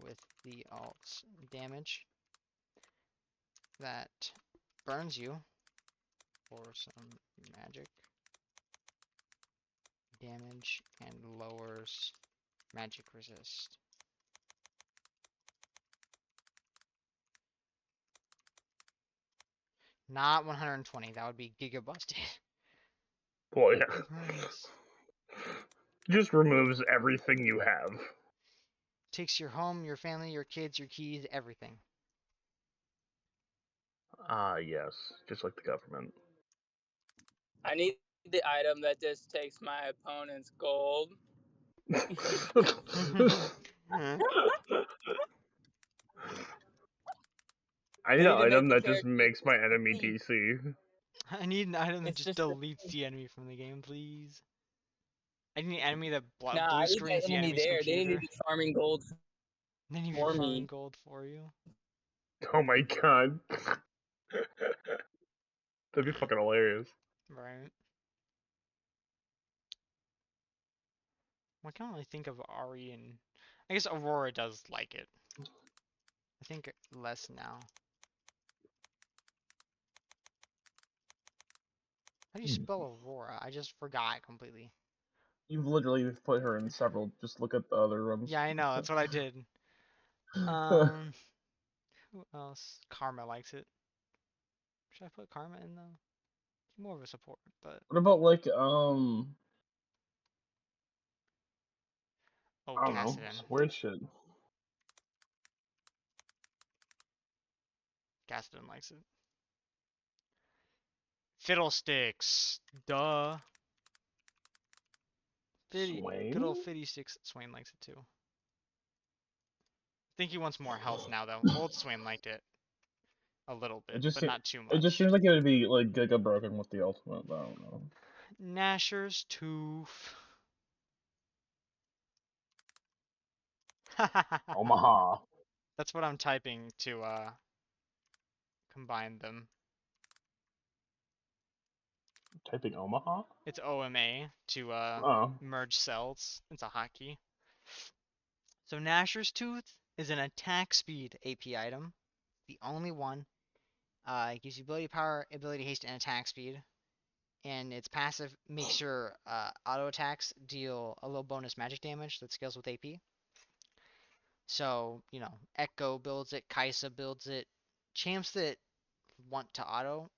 with the alt's damage that burns you for some magic damage and lowers magic resist. Not 120, that would be giga busted. Well, yeah. Burns. Just removes everything you have. Takes your home, your family, your kids, your keys, everything. Ah, yes. Just like the government. I need the item that just takes my opponent's gold. I They need an need to make item the that just character makes my enemy clean. DC. I need an item that It's just just deletes the enemy from the game, please. I need an enemy that nah. blue I need screens that the enemy enemy's there. They need to computer. be farming gold Then you be for farming me. gold for you. Oh my god. That'd be fucking hilarious. Right. I can't really think of Ari and I guess Aurora does like it. I think less now. How do you spell Aurora? I just forgot completely. You've literally put her in several. Just look at the other ones. Yeah, I know. That's what I did. Um, who else? Karma likes it. Should I put Karma in though? He's more of a support, but What about like oh, I don't know, Cassidon. some weird shit. Cassidon likes it. Fiddlesticks. Duh. Good old Swain? Fiddy Sticks. Swain likes it too. I think he wants more health now though. Old Swain liked it a little It bit, just but se- not too it just much. seems like it would be like Giga broken with the ultimate, but I don't know. Nasher's Tooth. Omaha. That's what I'm typing to combine them. Typing Omaha? It's OMA to Oh. merge cells. It's a hotkey. So Nasher's Tooth is an attack speed AP item. The only one. It gives you ability power, ability haste, and attack speed. And its passive makes your auto attacks deal a little bonus magic damage that scales with AP. So, Echo builds it, Kaisa builds it. Champs that want to auto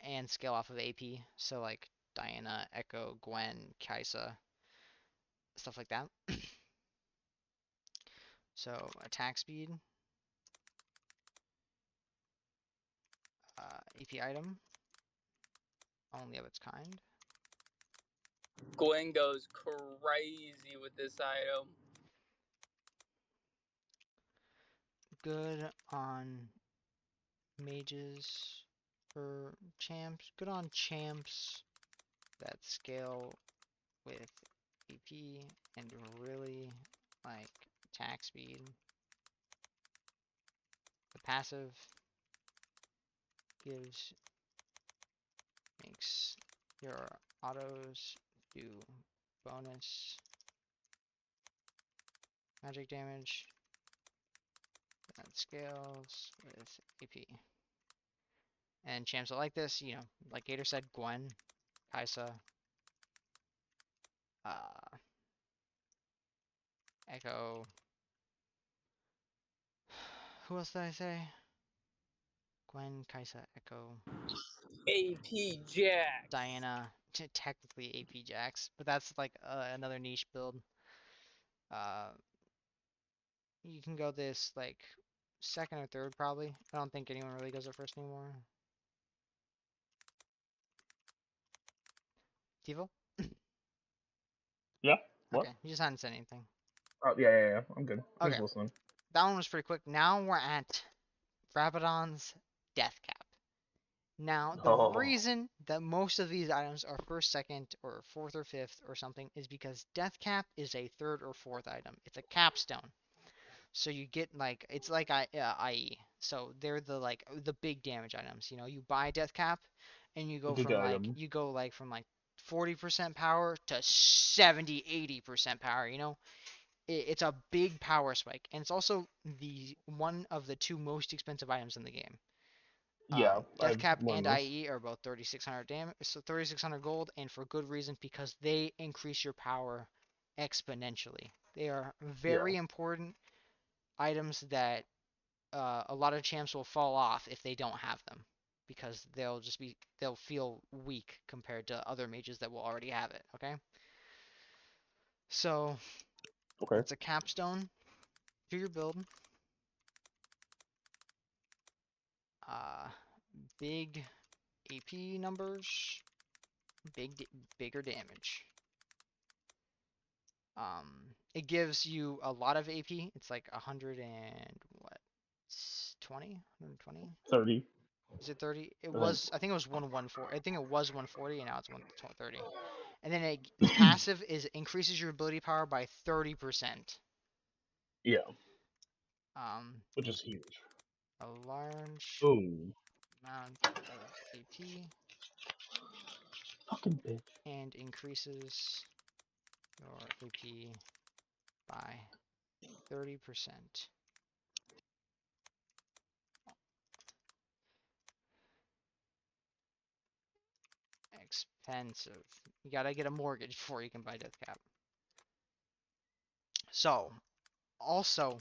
and scale off of AP, so like Diana, Echo, Gwen, Kaisa, stuff like that. So, attack speed, AP item, only of its kind. Gwen goes crazy with this item. Good on mages for champs. Good on champs that scale with AP and really like attack speed. The passive makes your autos do bonus magic damage that scales with AP. And champs that like this, you know, like Gator said, Gwen, Kaisa, Echo. Who else did I say? Gwen, Kaisa, Echo, AP Jack. Diana. Technically AP Jax, but that's like another niche build. You can go this like second or third probably. I don't think anyone really goes it first anymore. Tivo? Yeah. What? Okay, you just hadn't said anything. Oh yeah. I'm good. I'm Okay, just listening. that one was pretty quick. Now we're at Rabadon's Death Cap. Now, the Oh. reason that most of these items are first, second, or fourth or fifth or something is because Death Cap is a third or fourth item. It's a capstone. So you get like it's like IE. So they're the like the big damage items. You know, you buy Death Cap, and you go Big from like item. 40% power to 70, 80% power. You know, it's a big power spike, and it's also the one of the two most expensive items in the game. Yeah, Death I've Cap and learned this. IE are both 3,600 damage, so 3,600 gold, and for good reason because they increase your power exponentially. They are Yeah. very important items that a lot of champs will fall off if they don't have them because they'll feel weak compared to other mages that will already have it. Okay, so Okay. it's a capstone to your build. Big AP numbers, bigger damage. It gives you a lot of AP. It's like 100 and what? 20? 120? 30. Is it 30? It I think. was, I think it was 140. I think it was 140 and now it's 130. And then the passive is increases your ability power by 30%. Yeah, Um, which is huge. a large Ooh. amount of AP Fucking bitch. and increases your AP by 30%. Expensive. You gotta get a mortgage before you can buy Death Cap. So, also,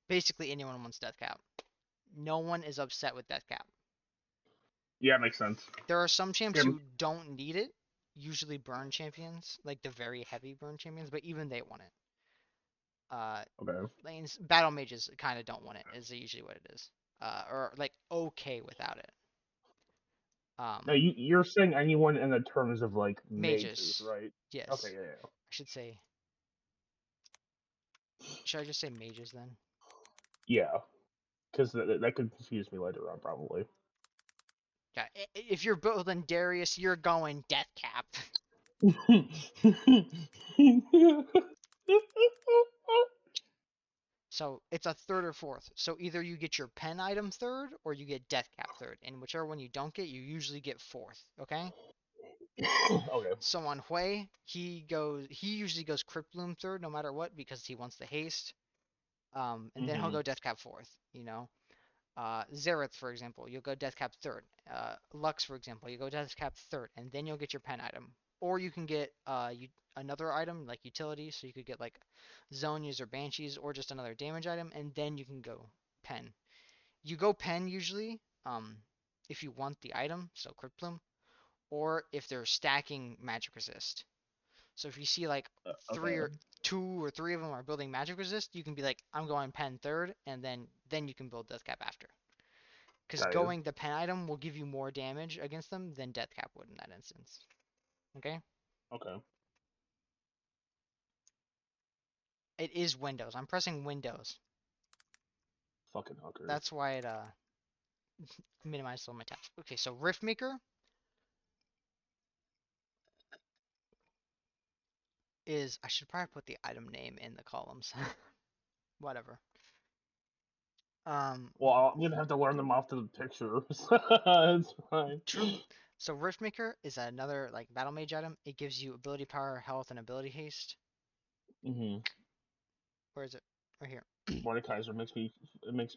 basically anyone wants Death Cap. No one is upset with Death Cap. Yeah, makes sense. There are some champs Yeah. who don't need it, usually burn champions, like the very heavy burn champions, but even they want it. Okay. Lanes, battle mages kind of don't want it, is usually what it is. Or like okay without it. Now you're saying anyone in the terms of like mages, Mages. right? Yes. Okay, yeah. I should say. Should I just say mages then? Yeah, because that could confuse me later on, probably. Yeah. If you're building Darius, you're going Death Cap. So it's a third or fourth. So either you get your pen item third or you get Death Cap third. And whichever one you don't get, you usually get fourth. Okay? Okay. So on Hui, he usually goes Crypt Bloom third no matter what because he wants the haste. And then he'll go Death Cap fourth, you know. Xerath, for example, you'll go Death Cap third. Lux, for example, you go Death Cap third, and then you'll get your pen item. Or you can get another item like utility, so you could get like Zonias or Banshees, or just another damage item, and then you can go pen. You go pen usually, if you want the item, so Crypt Plume, or if they're stacking magic resist. So if you see like Okay. two or three of them are building magic resist, you can be like, I'm going pen third, and then you can build Death Cap after. Because Got you. going the pen item will give you more damage against them than Death Cap would in that instance. Okay? Okay. It is Windows. I'm pressing Windows. Fucking hookers. That's why it minimized all my tabs. Okay, so Riftmaker is, I should probably put the item name in the columns. Whatever. Well, I'm gonna have to learn them off to the picture. It's fine. True. So Riftmaker is another like battle mage item. It gives you ability power, health, and ability haste. Where is it? Right here. Mordekaiser makes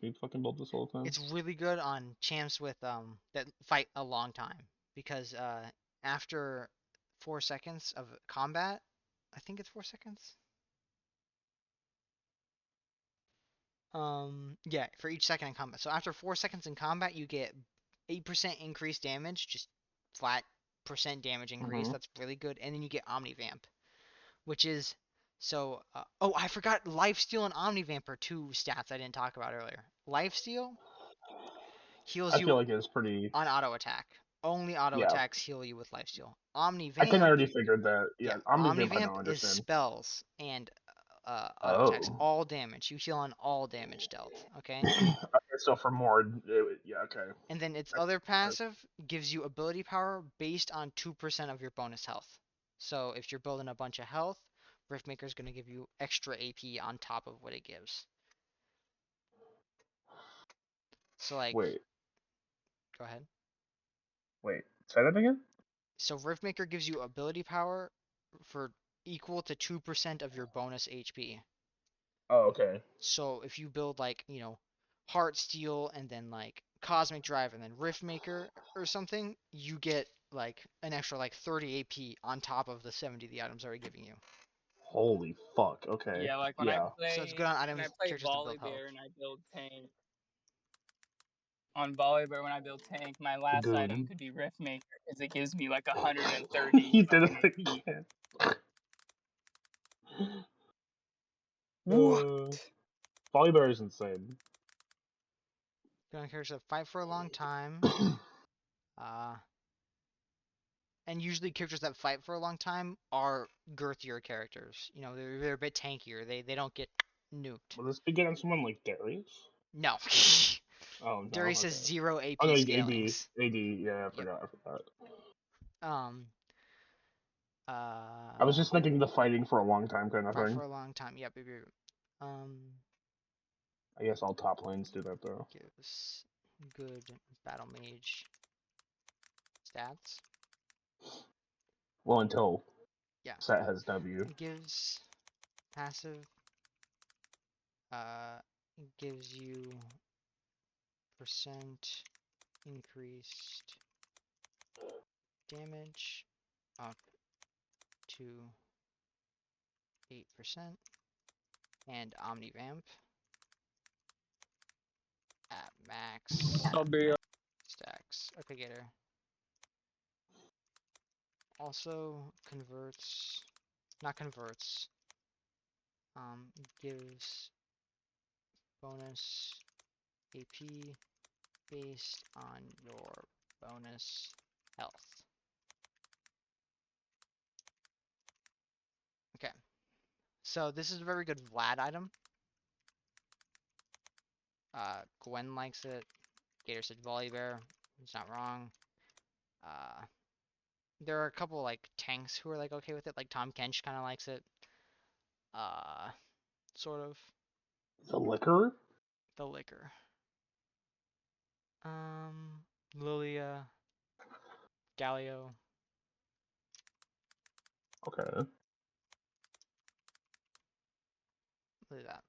me fucking build this all the time. It's really good on champs with that fight a long time because after 4 seconds of combat, I think it's 4 seconds. Yeah, for each second in combat. So after 4 seconds in combat, you get 8% increased damage, just flat percent damage increase. That's really good. And then you get Omnivamp, which is so. Oh, I forgot Lifesteal and Omnivamp are two stats I didn't talk about earlier. Lifesteal heals I you feel like it's pretty. on auto attack. Only auto Yeah. attacks heal you with Lifesteal. Omnivamp. I can already figure that. Yeah, Yeah, Omnivamp I Omnivamp don't is understand. spells and auto Oh. attacks. All damage. You heal on all damage dealt. Okay. Okay, so for more, yeah, okay. And then its other passive gives you ability power based on 2% of your bonus health. So if you're building a bunch of health, Riftmaker is going to give you extra AP on top of what it gives. So like, Wait, go ahead. say that again? So Riftmaker gives you ability power for equal to 2% of your bonus HP. Oh, okay. So if you build like, Heartsteel and then like Cosmic Drive and then Riftmaker or something, you get like an extra like 30 AP on top of the 70 the item's already giving you. Holy fuck, okay. Yeah, like when Yeah. So it's good on items, I play characters to build health. Volibear and I build tank. On Volibear, when I build tank, my last Goon. item could be Riftmaker because it gives me like 130 You did fucking it AP. again. What? Volibear is insane. Good on characters that fight for a long time. And usually characters that fight for a long time are girthier characters. They're a bit tankier. They don't get nuked. Will this be good on someone like Darius? No. Oh, no. Darius has Okay. 0 AP Oh, no, scalings. AD, yeah, I forgot. I was just thinking the fighting for a long time kind of Fight thing. for a long time. Yep. I guess all top lanes do that though. Gives good battle mage stats. Well, until Yeah. Set has W. It gives passive. It gives you percent increased damage up to 8% and Omnivamp at max I'll be stacks. Okay, Gator. Also gives bonus AP based on your bonus health. Okay, so this is a very good Vlad item. Gwen likes it. Gator said Volibear. It's not wrong. There are a couple like tanks who are like okay with it. Like Tom Kench kind of likes it. Sort of. The liquor? The liquor. Lilia. Galio. Okay. Look at that.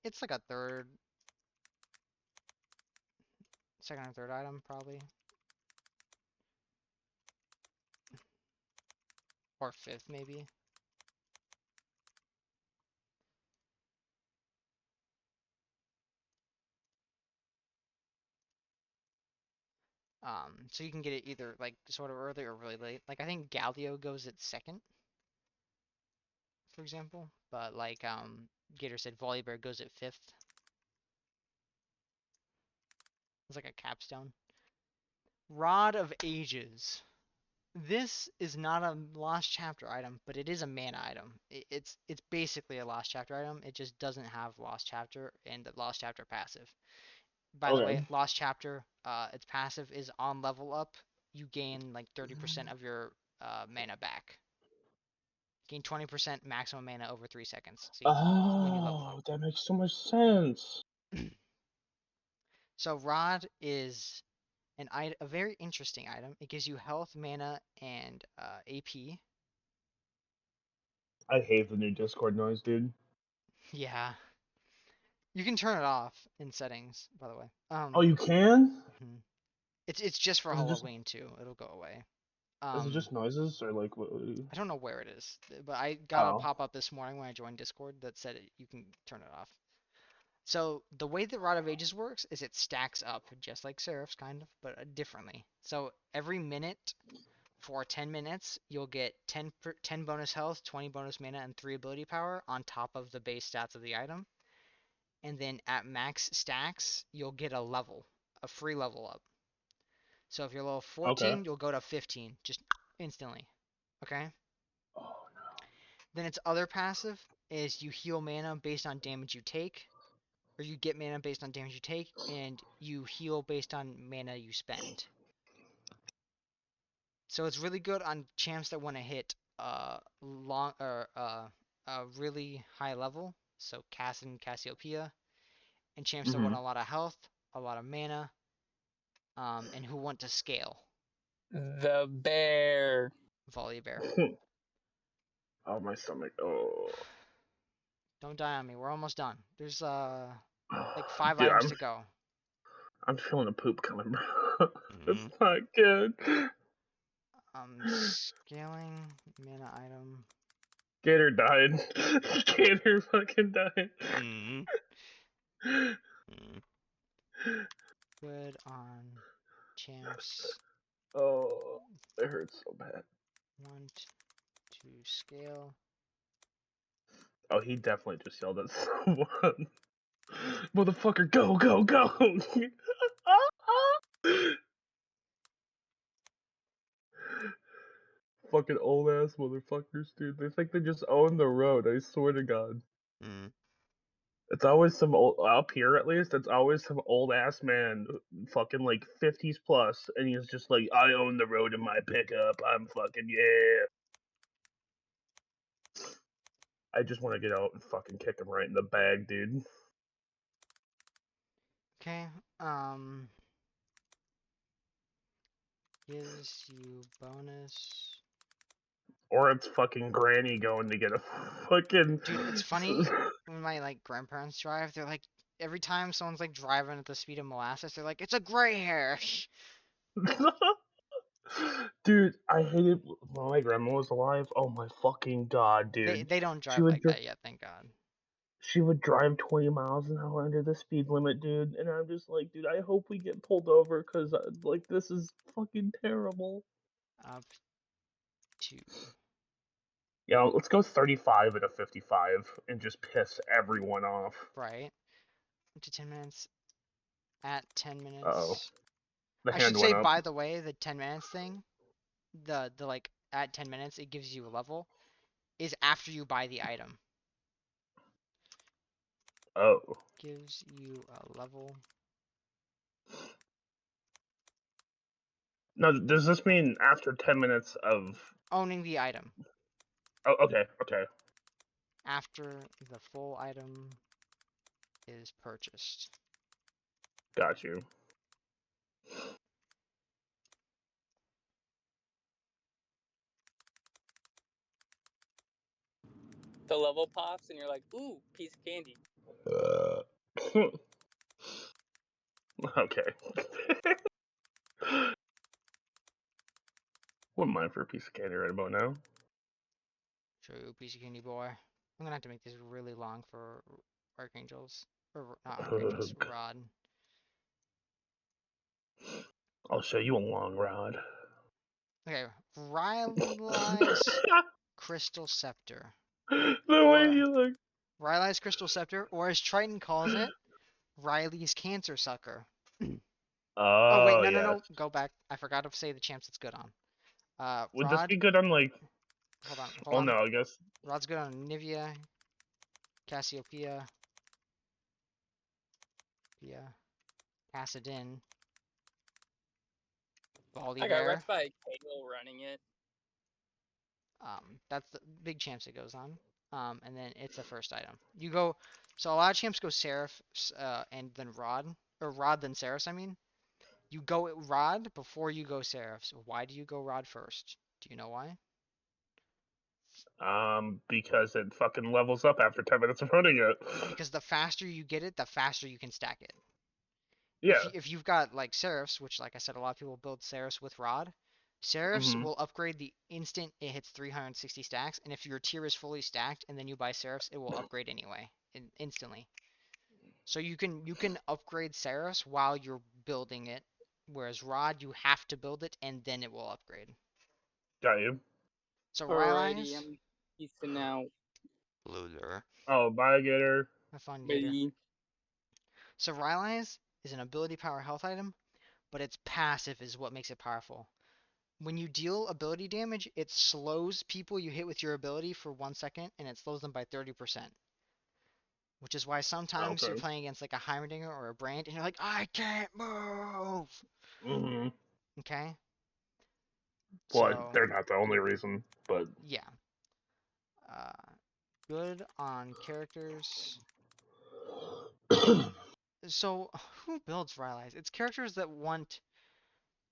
It's like a second or third item probably. Or fifth maybe. So you can get it either like sort of early or really late. Like I think Galio goes at second, for example. But like Gator said Volibear goes at fifth. It's like a capstone. Rod of Ages. this is not a Lost Chapter item, but it is a mana item. It's basically a Lost Chapter item. It just doesn't have Lost Chapter and the Lost Chapter passive. By the way, Okay. Lost Chapter, its passive is on level up. You gain like 30% of your mana back. Gain 20% maximum mana over 3 seconds. So when you level up. Oh, that makes so much sense. So Rod is a very interesting item. It gives you health, mana, and AP. I hate the new Discord noise, dude. Yeah. You can turn it off in settings, by the way. Oh, you can? Mhm. It's just for Is it just Halloween too. It'll go away. is it just noises or like what? I don't know where it is, but I got a Oh, pop up this morning when I joined Discord that said you can turn it off. So the way that Rod of Ages works is it stacks up just like Seraph's kind of, but differently. So every minute for 10 minutes, you'll get 10 bonus health, 20 bonus mana, and 3 ability power on top of the base stats of the item. And then at max stacks, you'll get a free level up. So if you're level okay. 14, you'll go to 15 just instantly. Okay? Oh Then its other passive is you heal mana based on damage you take, or you get mana based on damage you take, and you heal based on mana you spend. So it's really good on champs that want to hit a really high level, so Cass and Cassiopeia, and champs that want no. a lot of health, a lot of mana, and who want to scale. The bear. Volibear. Oh, my stomach. Oh. Don't die on me. We're almost done. There's like 5 Dude, items to go. I'm feeling a poop coming, bro. Mm-hmm. It's not good. Scaling mana item. Gator died. Gator fucking died. Mm-hmm. Good on champs. Oh, it hurts so bad. Want to scale. Oh, he definitely just yelled at someone. Motherfucker, go, go, go! Fucking old ass motherfuckers, dude. They think they just own the road, I swear to God. Mm. It's always some old, up here at least, it's always some old ass man, fucking like 50s plus, and he's just like, I own the road in my pickup, I'm fucking, yeah. I just want to get out and fucking kick him right in the bag, dude. Okay. Gives you bonus. Or it's fucking Granny going to get a fucking. Dude, it's funny when my like grandparents drive. They're like every time someone's like driving at the speed of molasses, they're like, "It's a gray hair." Dude, I hated when my grandma was alive. Oh my fucking god, dude. They don't She drive would like that yet, thank God. she would drive 20 miles an hour under the speed limit, dude, and I'm just like, dude, I hope we get pulled over because like this is fucking terrible. Up to Yeah, let's go 35 and a 55 and just piss everyone off. right. Up to 10 minutes. At 10 Uh-oh. minutes. The I hand should say, went up. by the way, the 10 minutes thing, the like at 10 minutes it gives you a level, is after you buy the item. Oh. Gives you a level. No, does this mean after 10 minutes of Owning the item. Oh, okay, okay. After the full item is purchased. Got you. The level pops and you're like, ooh, piece of candy. Okay. Wouldn't mind for a piece of candy right about now. True, piece of candy boy. I'm gonna have to make this really long for Archangels. Or not Archangels, Rod. I'll show you a long rod. Okay, Riley's Crystal Scepter. The way you look. Riley's Crystal Scepter, or as Triton calls it, Riley's Cancer Sucker. Oh wait, Oh, no, yes. go back. I forgot to say the champs it's good on. Would this Rod. be good on like? Hold on. Oh no, I guess. Rod's good on Nivea, Cassiopeia, Cassidin, I got Volibear. wrecked by a KO running it. That's the big champs it goes on. And then it's the first item. You go. So a lot of champs go Seraph, and then Rod, or Rod then Seraphs. I mean, you go Rod before you go Seraphs. Why do you go Rod first? Do you know why? Because it fucking levels up after 10 minutes of running it. Because the faster you get it, the faster you can stack it. Yeah. If you've got like Seraphs, which like I said, a lot of people build Seraphs with Rod. Seraphs Mhm. will upgrade the instant it hits 360 stacks, and if your tier is fully stacked and then you buy Seraphs, it will upgrade anyway, instantly. So you can upgrade Seraphs while you're building it, whereas Rod you have to build it and then it will upgrade. Got you. So Alrighty, Rylai's, I'm peacing out. loser. Oh, bye, Gator. Have fun, Gator. Bye. So Rylai's is an ability power health item, but its passive is what makes it powerful. When you deal ability damage, it slows people you hit with your ability for 1 second, and it slows them by 30%. Which is why sometimes you're Okay. playing against like a Heimerdinger or a Brand, and you're like, I can't move! Mhm. Okay? But So, they're not the only reason. But yeah. Good on characters. So, who builds Rylai's? It's characters that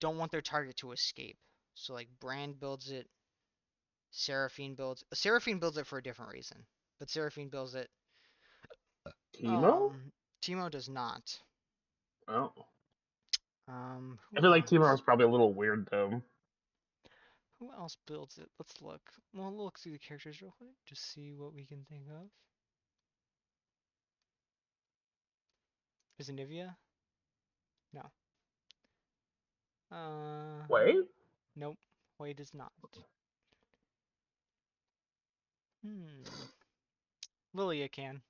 don't want their target to escape. So, like, Brand builds it. Seraphine builds it for a different reason. But Seraphine builds it. Timo? Timo does not. Oh. I Who feel like Timo else? is probably a little weird though. Who else builds it? Let's look. We'll look through the characters real quick. Just see what we can think of. Is it Nivea? No. Wait? Nope. Wade is not. Lilia can.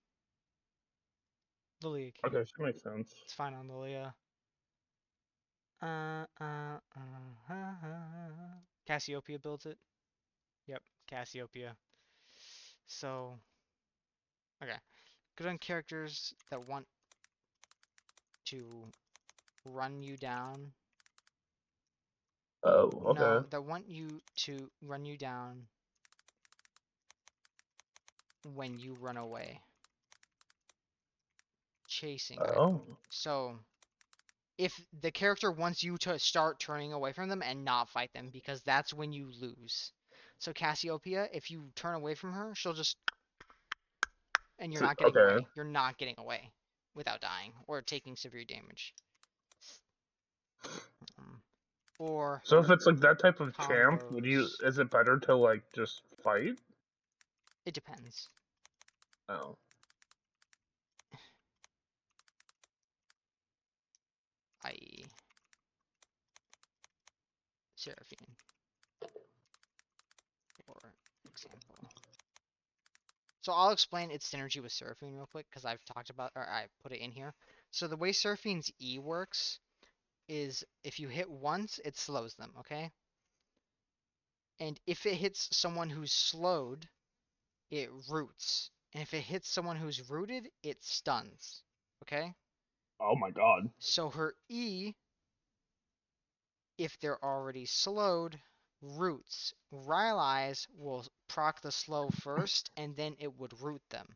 Lilia can. Okay, that makes sense. It's fine on Lilia. Cassiopeia builds it. Yep, Cassiopeia. So, okay. Good on characters that want to run you down. Oh, No, okay. that want you to run you down when you run away. Chasing item. Oh. So, if the character wants you to start turning away from them and not fight them, because that's when you lose. So Cassiopeia, if you turn away from her, she'll just... And you're not getting Okay. away. You're not getting away without dying or taking severe damage. Or So if it's like that type of champ, combos. is it better to like just fight? It depends. Oh. I.e. Seraphine. For example. So I'll explain its synergy with Seraphine real quick, because I've talked about, or I put it in here. So the way Seraphine's E works is if you hit once, it slows them, okay? And if it hits someone who's slowed, it roots. And if it hits someone who's rooted, it stuns, okay? Oh my god. So her E, if they're already slowed, roots. Rylai's will proc the slow first, and then it would root them.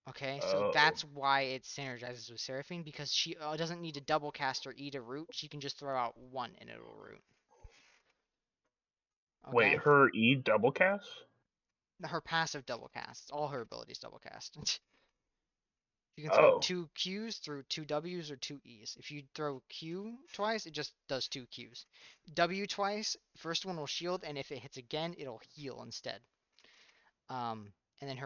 Okay, so Oh. that's why it synergizes with Seraphine, because she doesn't need to double cast her E to root. She can just throw out one and it'll root. Wait, Okay? her E double cast? Her passive double casts. All her abilities double cast. You can throw Oh. 2 Qs through 2 Ws or 2 Es. If you throw Q twice, it just does 2 Qs. W twice, first one will shield, and if it hits again, it'll heal instead. And then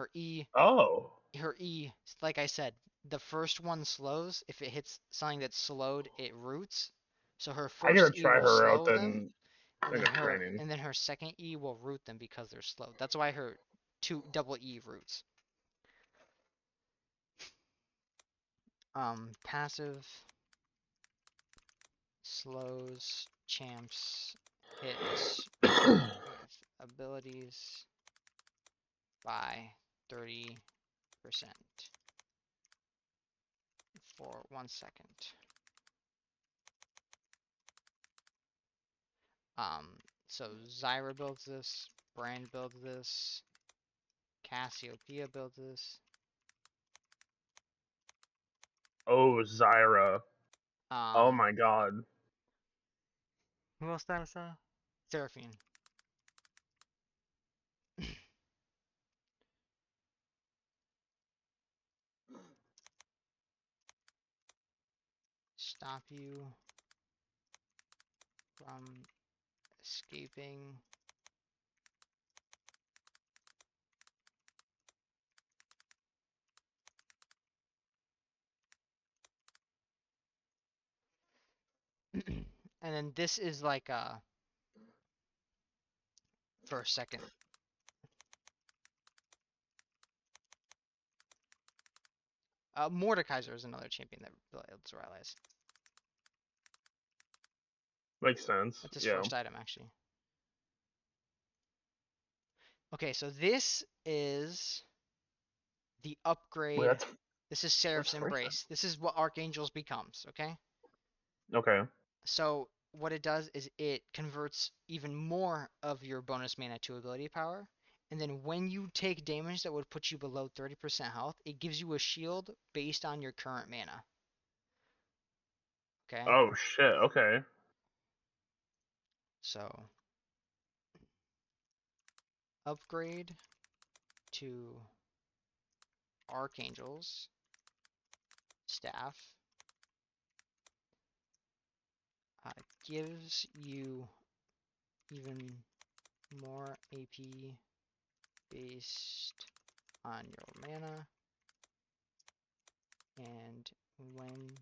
Oh. her E, like I said, the first one slows. If it hits something that's slowed, it roots. So her I gotta first E try will her out slow them, then. I got training. and then her second E will root them because they're slowed. That's why her double E roots. Passive slows champs hit with abilities by 30% for 1 second. So Zyra builds this, Brand builds this, Cassiopeia builds this. Oh, Zyra. Oh my god. Who else did I say? Seraphine. Stop you from escaping. And then this is like for a second. Mordekaiser is another champion that builds allies. Makes sense. That's his Yeah. first item, actually. Okay, so this is the upgrade. Wait, This is Seraph's that's Embrace. This is what Archangels becomes, okay? okay. So what it does is it converts even more of your bonus mana to ability power. And then when you take damage that would put you below 30% health, it gives you a shield based on your current mana. Okay? Oh shit. Okay. So upgrade to Archangels staff gives you even more AP based on your mana, and when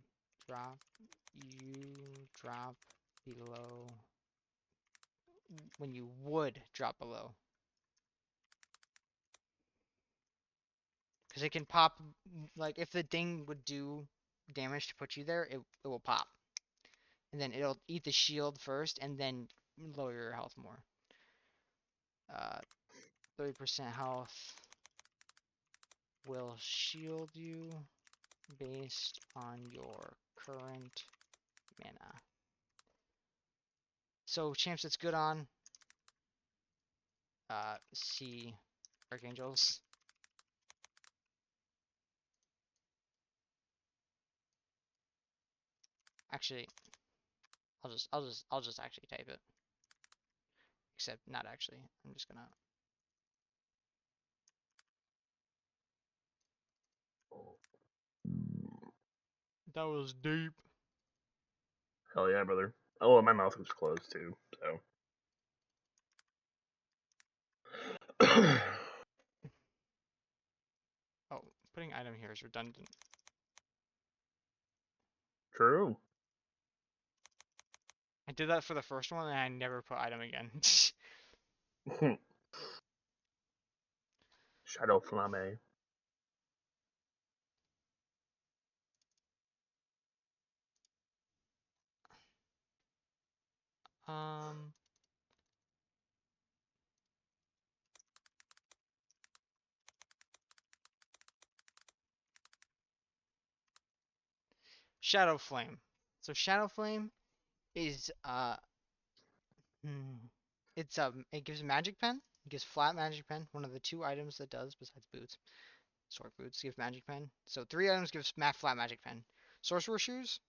you would drop below, because it can pop, like if the thing would do damage to put you there, it will pop, and then it'll eat the shield first and then lower your health more. 30% health will shield you based on your current mana. So champs it's good on C Archangels. Actually, I'll just actually type it. Except not actually. I'm just gonna. That was deep. Hell yeah, brother. Oh, my mouth was closed too. So. Oh, putting item here is redundant. True. I did that for the first one and I never put item again. Shadow Flame. um. Shadow Flame. So Shadow Flame is it gives magic pen. It gives flat magic pen. One of the 2 items that does besides boots. Sword boots give magic pen. So 3 items gives flat magic pen. Sorcerer shoes,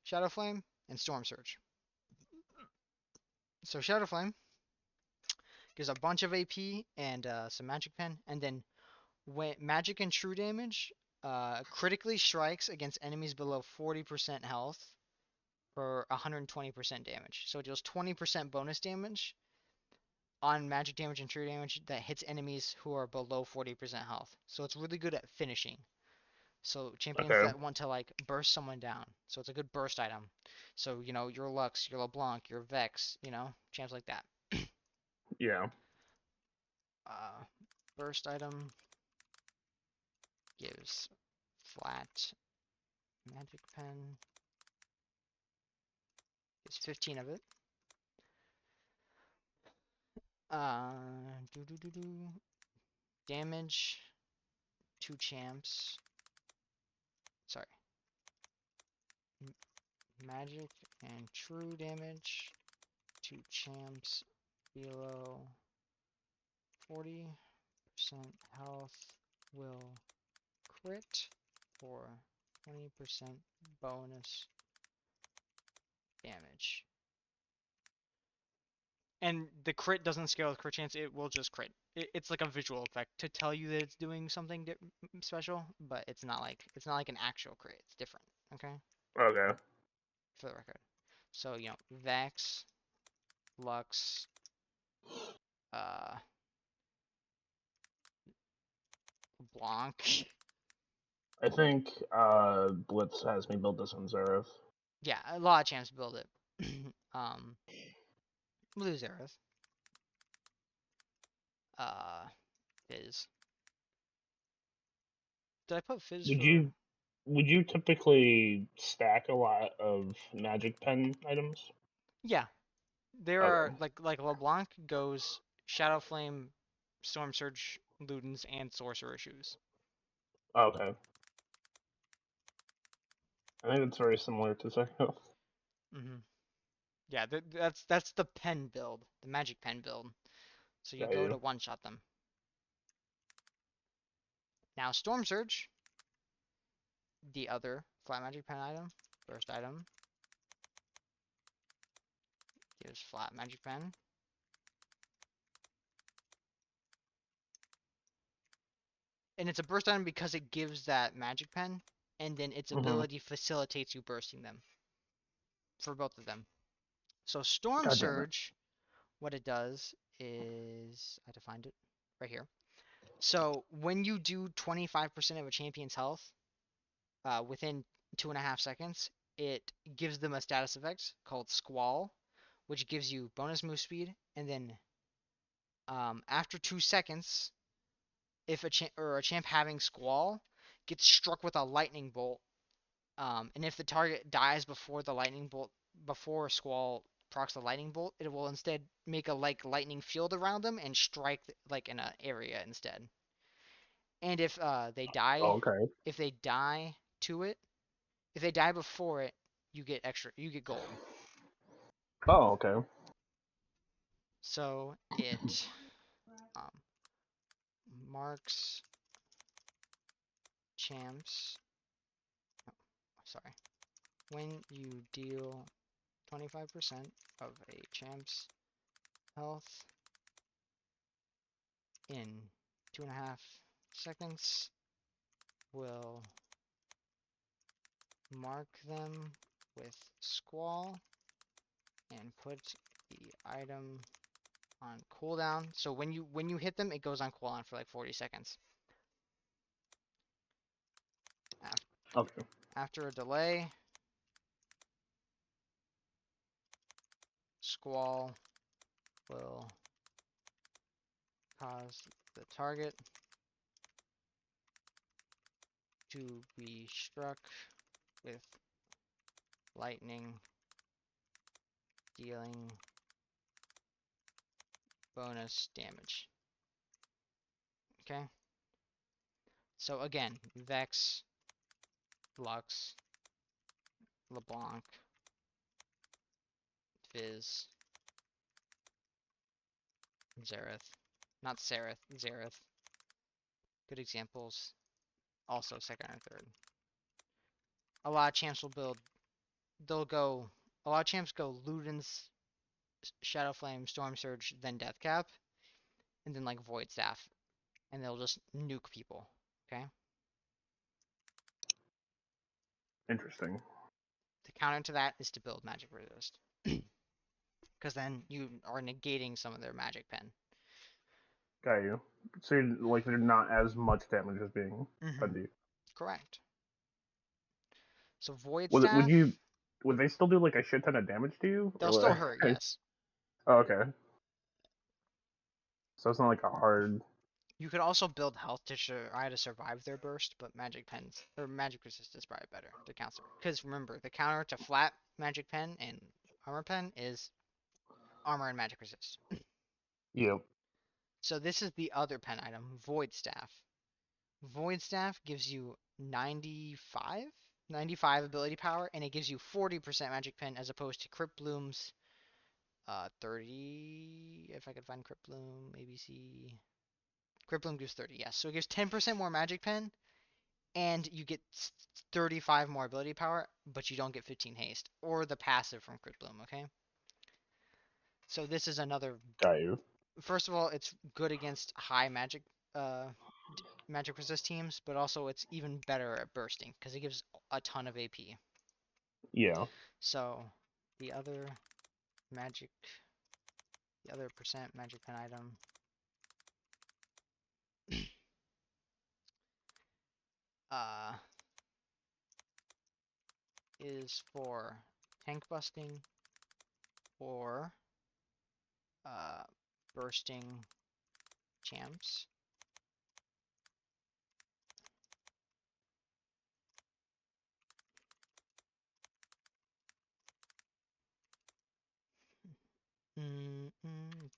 Shadow Flame, and Storm Surge. So Shadow Flame gives a bunch of AP and some magic pen, and then when magic and true damage critically strikes against enemies below 40% health for 120% damage. So it deals 20% bonus damage on magic damage and true damage that hits enemies who are below 40% health. So it's really good at finishing. So champions that want to like burst someone down. So it's a good burst item. So, you know, your Lux, your LeBlanc, your Vex, you know, champs like that. Yeah. Burst item gives flat magic pen. Gives 15 of it. Do do do do. Damage 2 champs. Sorry. Magic and true damage to champs below 40% health will crit for 20% bonus damage. And the crit doesn't scale with crit chance, it will just crit. It's like a visual effect to tell you that it's doing something special, but it's not like an actual crit. It's different, okay? Okay. For the record. So, Vex, Lux, Blanc. I think Blitz has me build this on Zareth. Yeah, a lot of champs build it. Blue Zareth. Fizz. Did I put Fizz Would for... you typically stack a lot of magic pen items? Yeah. There are, Okay. like LeBlanc goes Shadow Flame, Storm Surge, Ludens, and Sorcerer Shoes. Okay. I think it's very similar to Zareth. Mm-hmm. Yeah, that's the pen build, the magic pen build. So you Got go you. to one-shot them. Now Storm Surge, the other flat magic pen item, first item, gives flat magic pen. And it's a burst item because it gives that magic pen, and then its Mm-hmm. ability facilitates you bursting them. For both of them. So Storm God damn it. Surge, what it does is, I defined it right here. So when you do 25% of a champion's health within 2.5 seconds, it gives them a status effect called Squall, which gives you bonus move speed, and then after 2 seconds, if a champ having Squall gets struck with a lightning bolt, and if the target dies before the lightning bolt, before Squall procs the lightning bolt, it will instead make a lightning field around them and strike like in an area instead. And if they die, Oh, okay. if they die to it, if they die before it, you get gold. Oh, okay. So it um, marks champs. Oh, sorry. When you deal 25% of a champ's health in 2.5 seconds, will mark them with Squall and put the item on cooldown. So when you hit them, it goes on cooldown for like 40 seconds. Okay. After a delay, Squall will cause the target to be struck with lightning, dealing bonus damage. Okay? So again, Vex, Lux, LeBlanc, Fizz, Zareth. Not Sereth, Zareth. Good examples. Also second or third. A lot of champs will build, a lot of champs go Ludens, Shadow Flame, Storm Surge, then Deathcap, and then like Void Staff. And they'll just nuke people. Okay? Interesting. The counter to that is to build Magic Resist. Because then you are negating some of their Magic Pen. Got you. So like they're not as much damage as being done to you. Correct. So Void Would Staff, would they still do like a shit ton of damage to you? they'll still hurt, yes. Oh, okay. So it's not like a hard. You could also build health to try to survive their burst, but Magic Pens or Magic Resist is probably better to counter. Because remember, the counter to flat Magic Pen and Armor Pen is Armor and Magic Resist. Yep. So this is the other pen item, Void Staff. Void Staff gives you 95 ability power, and it gives you 40% magic pen as opposed to Crypt Bloom's 30. If I could find Crypt Bloom, ABC. Crypt Bloom gives 30, yes. So it gives 10% more magic pen, and you get 35 more ability power, but you don't get 15 haste or the passive from Crypt Bloom. Okay. So this is another. Got you. First of all, it's good against high magic magic resist teams, but also it's even better at bursting because it gives a ton of AP. Yeah. So the other percent magic pen item is for tank busting or bursting champs.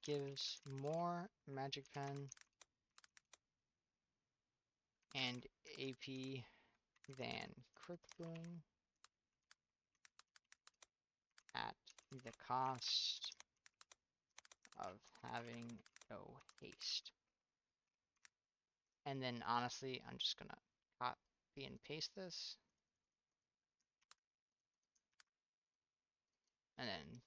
Gives more magic pen and AP than Crypt Bloom at the cost of having no haste. And then honestly, I'm just gonna copy and paste this. And then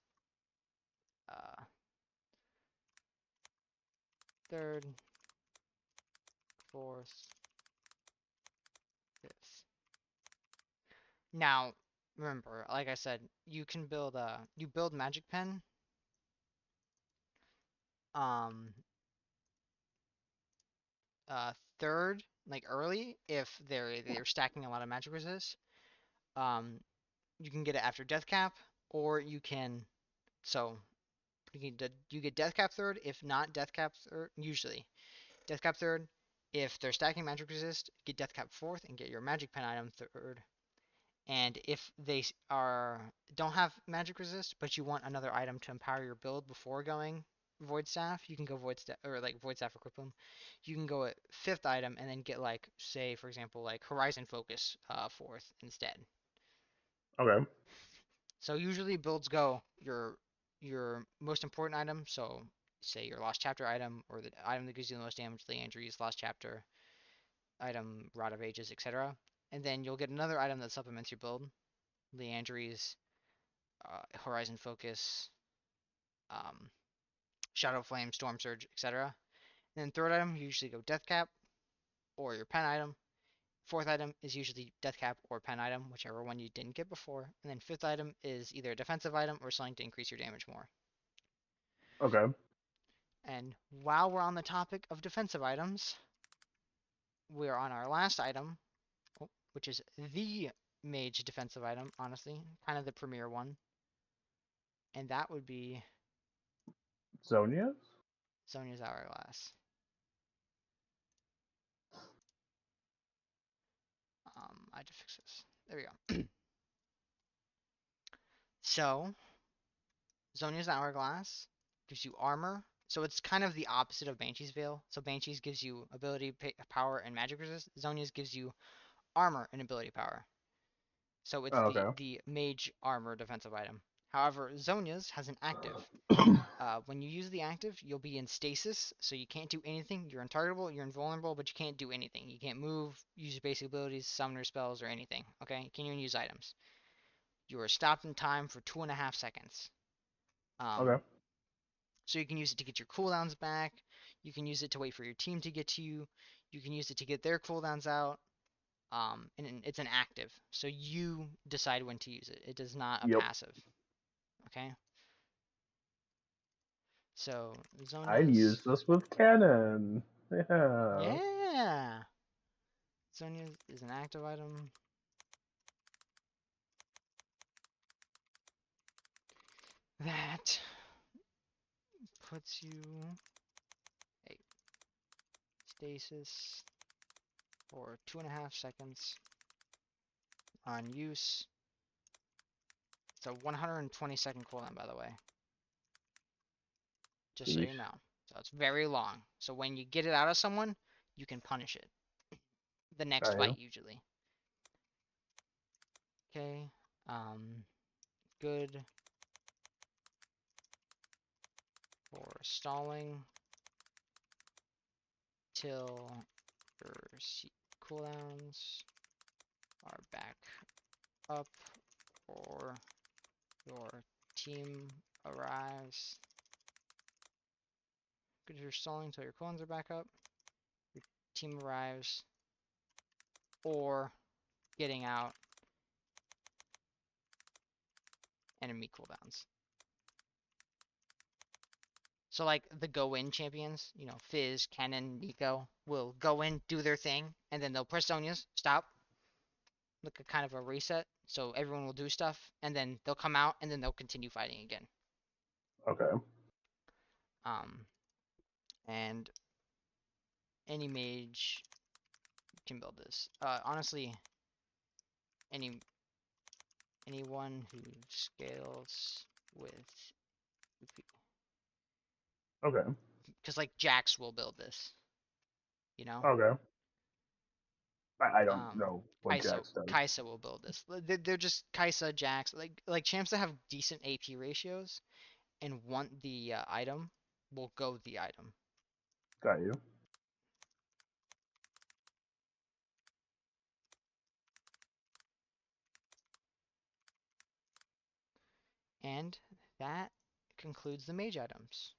third, fourth, fifth. Now, remember, like I said, you can build you build magic pen. Third, like early, if they're stacking a lot of magic resist. You can get it after death cap, or you can you get death cap third, if not death cap third, usually death cap third. If they're stacking magic resist, get death cap fourth and get your magic pen item third. And if they don't have magic resist, but you want another item to empower your build before going Void Staff, you can go Void Staff or like Void Staff or Crypt Bloom. You can go at fifth item and then get like, say for example, like Horizon Focus fourth instead. Okay. So usually builds go your most important item, so say your Lost Chapter item or the item that gives you the most damage, Leandry's Lost Chapter item, Rod of Ages, etc. And then you'll get another item that supplements your build, Leandry's Horizon Focus, Shadow Flame, Storm Surge, etc. And then third item, you usually go Death Cap or your pen item. Fourth item is usually Death Cap or pen item, whichever one you didn't get before. And then fifth item is either a defensive item or something to increase your damage more. Okay. And while we're on the topic of defensive items, we're on our last item, which is the Mage defensive item, honestly, kind of the premier one. And that would be Zonia's? Zonia's Hourglass. I had to fix this. There we go. So, Zonia's Hourglass gives you armor. So it's kind of the opposite of Banshee's Veil. So Banshee's gives you ability, power, and magic resist. Zonia's gives you armor and ability power. So it's Okay. the mage armor defensive item. However, Zonia's has an active. When you use the active, you'll be in stasis, so you can't do anything. You're untargetable, you're invulnerable, but you can't do anything. You can't move, use your basic abilities, summoner spells, or anything. Okay? You can't even use items. You are stopped in time for 2.5 seconds. Okay. So you can use it to get your cooldowns back. You can use it to wait for your team to get to you. You can use it to get their cooldowns out. And it's an active, so you decide when to use it. It is not a Yep. passive. Okay? So, I've Zonia's... used this with cannon. Yeah. Yeah! Zonia's is an active item. That puts you a stasis for 2.5 seconds on use. It's a 120 second cooldown, by the way. Just so you Sheesh. know. So it's very long. So when you get it out of someone, you can punish it. The next Got fight you. usually. Okay. Good for stalling till your cooldowns are back up or your team arrives. Good for stalling till your cooldowns are back up. Your team arrives or getting out enemy cooldowns. So like the go-in champions, you know, Fizz, Kennen, Nico, will go in, do their thing, and then they'll press Sonya's, stop, look at kind of a reset, so everyone will do stuff, and then they'll come out, and then they'll continue fighting again. Okay. And any mage can build this. Honestly, anyone who scales with UP. Okay. Because like Jax will build this, you know. Okay. I don't know what Jax does. Kaisa will build this. They're just Kaisa, Jax, like champs that have decent AP ratios and want the item will go the item. Got you. And that concludes the mage items.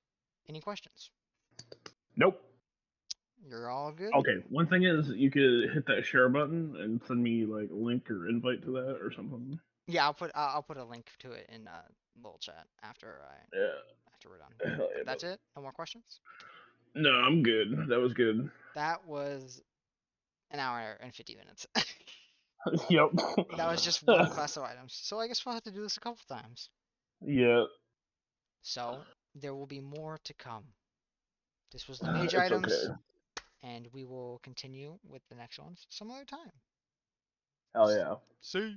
Any questions? Nope. You're all good. Okay. One thing is, you could hit that share button and send me like a link or invite to that or something. Yeah, I'll put a link to it in little chat after we're done. Hell yeah, But that's it. No more questions. no, I'm good. That was good. That was an hour and 50 minutes. Yep. That was just one class of items. So I guess we'll have to do this a couple times. Yeah. So there will be more to come. This was the mage It's items, okay. and we will continue with the next ones some other time. Hell yeah. See.